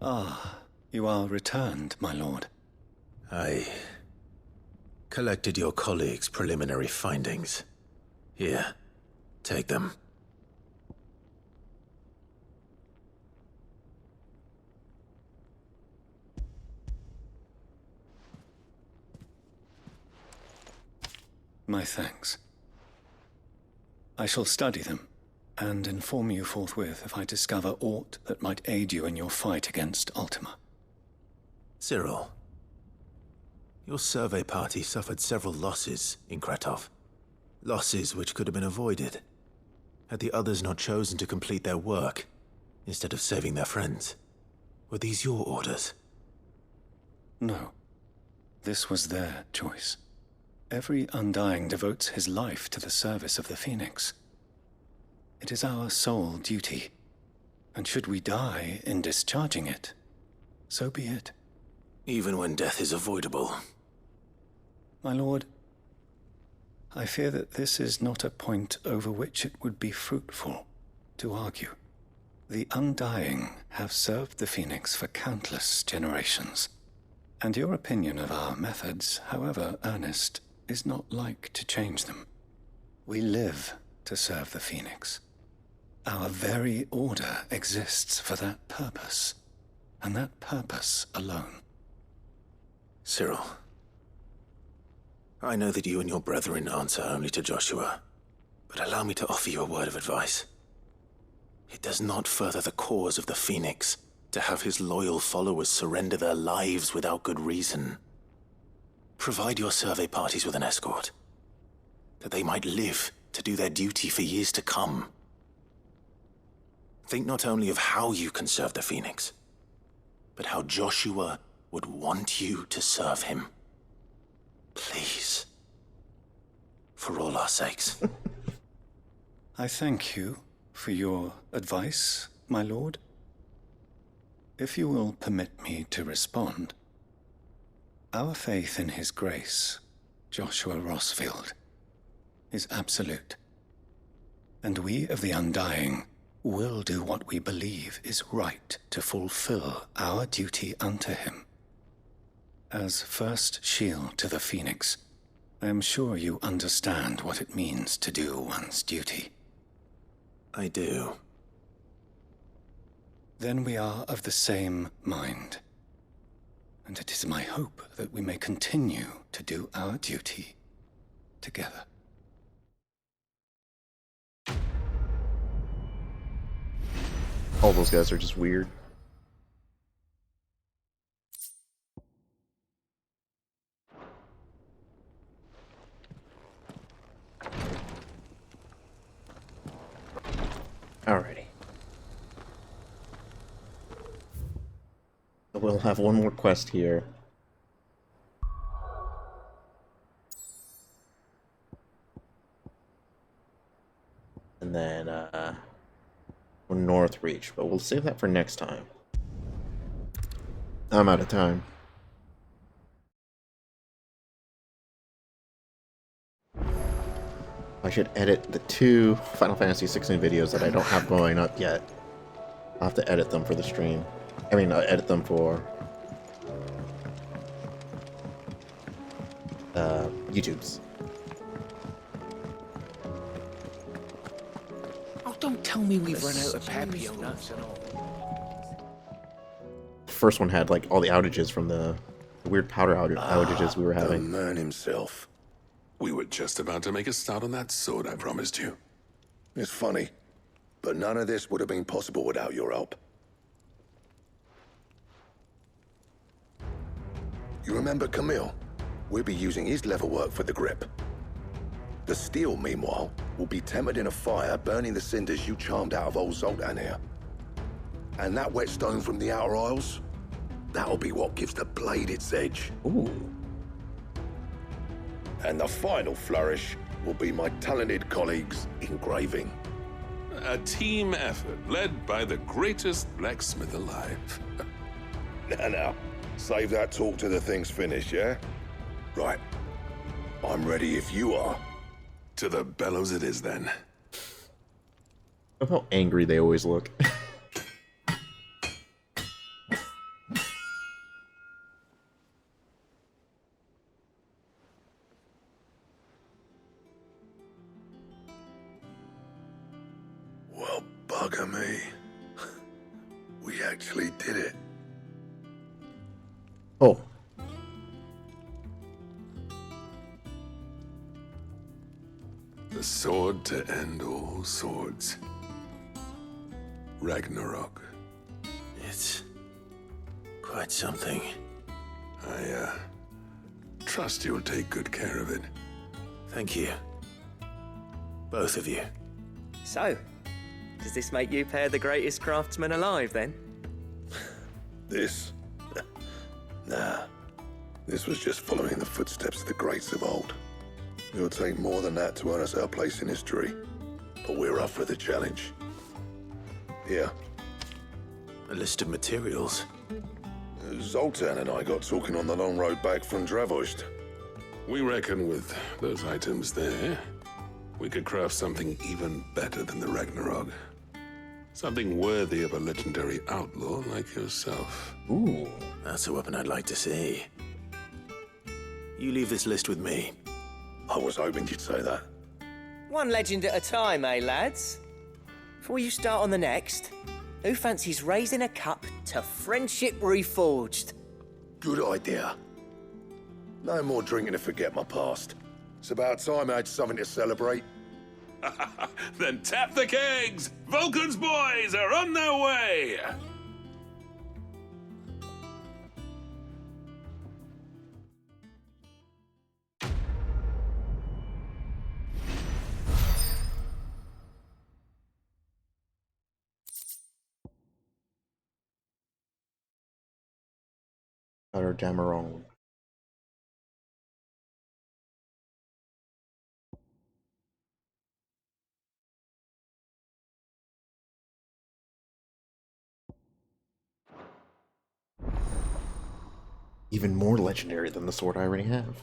W: Ah, you are returned, my lord.
D: I collected your colleagues' preliminary findings. Here, take them.
W: My thanks. I shall study them and inform you forthwith if I discover aught that might aid you in your fight against Ultima.
D: Cyril, your survey party suffered several losses in Kretov. Losses which could have been avoided, had the others not chosen to complete their work instead of saving their friends. Were these your orders?
W: No. This was their choice. Every Undying devotes his life to the service of the Phoenix. It is our sole duty, and should we die in discharging it, so be it.
D: Even when death is avoidable.
W: My lord, I fear that this is not a point over which it would be fruitful to argue. The Undying have served the Phoenix for countless generations, and your opinion of our methods, however earnest, is not like to change them. We live to serve the Phoenix. Our very order exists for that purpose, and that purpose alone.
D: Cyril, I know that you and your brethren answer only to Joshua, but allow me to offer you a word of advice. It does not further the cause of the Phoenix to have his loyal followers surrender their lives without good reason. Provide your survey parties with an escort, that they might live to do their duty for years to come. Think not only of how you can serve the Phoenix, but how Joshua would want you to serve him. Please. For all our sakes.
W: I thank you for your advice, my lord. If you will permit me to respond, our faith in his grace, Joshua Rossfield, is absolute. And we of the Undying will do what we believe is right to fulfill our duty unto him. As first shield to the Phoenix, I am sure you understand what it means to do one's duty.
D: I do.
W: Then we are of the same mind. And it is my hope that we may continue to do our duty together.
A: All those guys are just weird. Alrighty. We'll have one more quest here. And then, North Reach, but we'll save that for next time. I'm out of time. I should edit the 2 Final Fantasy XVI videos that I don't have going up yet. I'll have to edit them for the stream. I mean, edit them for YouTube's.
Q: Oh, don't tell me we've run out of Papio nuts and all.
A: The first one had like all the outages from the weird powder outages we were having.
N: The man himself.
R: We were just about to make a start on that sword I promised you.
N: It's funny, but none of this would have been possible without your help. You remember Camille? We'll be using his leatherwork for the grip. The steel, meanwhile, will be tempered in a fire, burning the cinders you charmed out of old Zoltan here. And that whetstone from the Outer Isles, that'll be what gives the blade its edge.
A: Ooh.
N: And the final flourish will be my talented colleagues' engraving.
R: A team effort led by the greatest blacksmith alive.
N: Now, save that talk till the thing's finished, yeah? Right. I'm ready if you are.
R: To the bellows it is, then.
A: Look how angry they always look.
N: Well, bugger me. We actually did it.
A: Oh.
R: The sword to end all swords. Ragnarok.
D: It's quite something.
R: I, trust you'll take good care of it.
D: Thank you. Both of you.
Q: So, does this make you pair the greatest craftsman alive, then?
N: This? Nah. This was just following the footsteps of the greats of old. It'll take more than that to earn us our place in history, but we're up for the challenge. Here.
D: A list of materials.
N: Zoltan and I got talking on the long road back from Dravost.
R: We reckon with those items there, we could craft something even better than the Ragnarok. Something worthy of a legendary outlaw like yourself.
D: Ooh, that's a weapon I'd like to see. You leave this list with me.
N: I was hoping you'd say that.
Q: One legend at a time, eh, lads? Before you start on the next, who fancies raising a cup to friendship reforged?
N: Good idea. No more drinking to forget my past. It's about time I had something to celebrate.
R: Then tap the kegs! Vulcan's boys are on their way!
A: Or Dameron. Even more legendary than the sword I already have.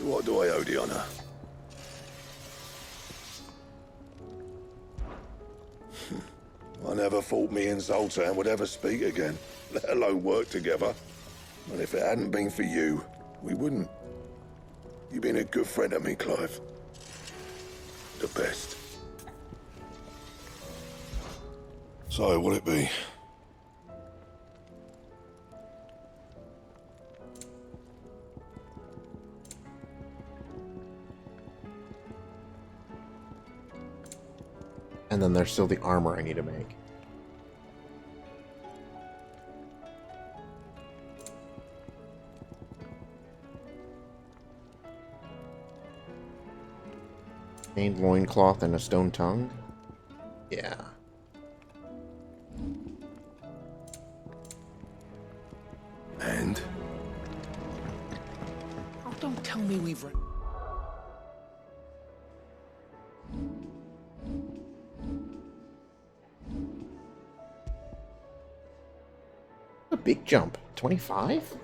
N: What do I owe the honor? I never thought me and Zoltan would ever speak again, let alone work together. And if it hadn't been for you, we wouldn't. You've been a good friend to me, Clive. The best. So, will it be?
A: And then there's still the armor I need to make. Stained loincloth and a stone tongue? Yeah.
N: And?
S: Oh, don't tell me we've...
A: A big jump. 25?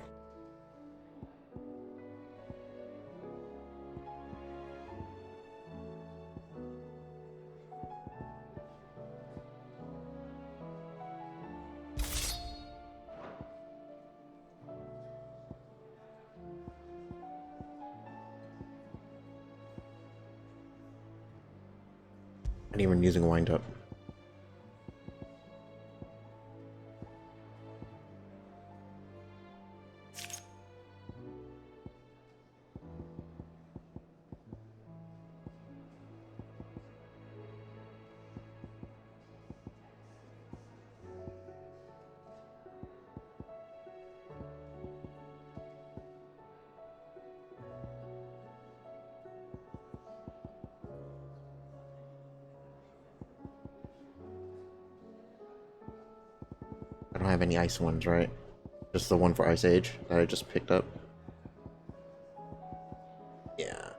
A: Not even using wind up. I don't have any ice ones, right? Just the one for Ice Age that I just picked up. Yeah.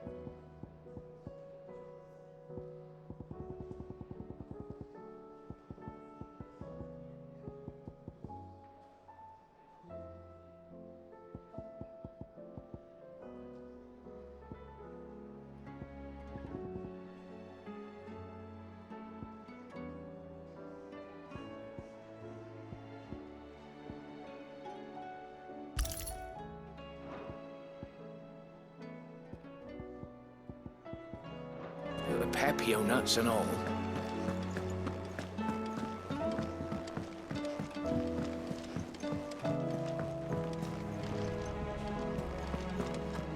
L: The papio nuts and all.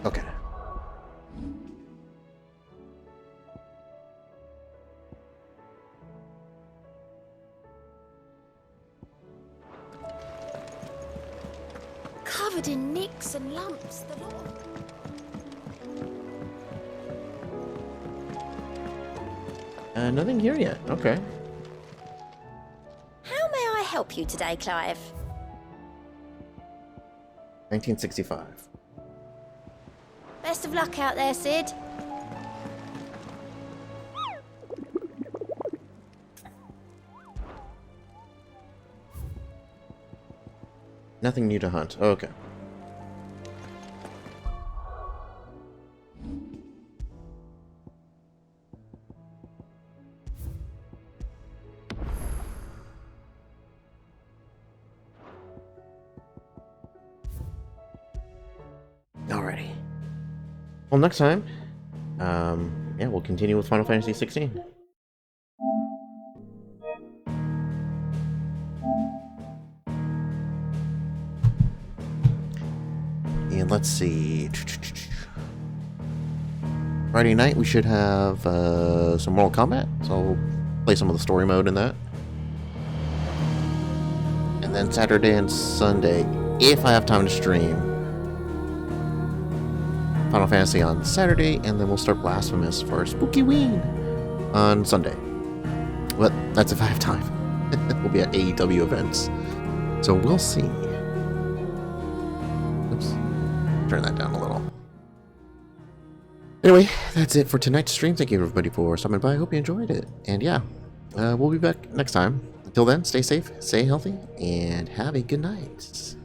A: Okay.
M: Covered in nicks and lumps, the lot.
A: Nothing here yet. Okay.
B: How may I help you today, Clive?
A: 1965.
B: Best of luck out there, Sid.
A: Nothing new to hunt. Okay. Alrighty. Well, next time, yeah, we'll continue with Final Fantasy XVI. And let's see. Friday night we should have some Mortal Kombat, so I'll play some of the story mode in that. And then Saturday and Sunday, if I have time to stream, Final Fantasy on Saturday, and then we'll start Blasphemous for Spooky Ween on Sunday. But that's if I have time. We'll be at AEW events, so we'll see. Oops. Turn that down a little. Anyway, that's it for tonight's stream. Thank you everybody for stopping by. I hope you enjoyed it. And yeah, we'll be back next time. Until then, stay safe, stay healthy, and have a good night.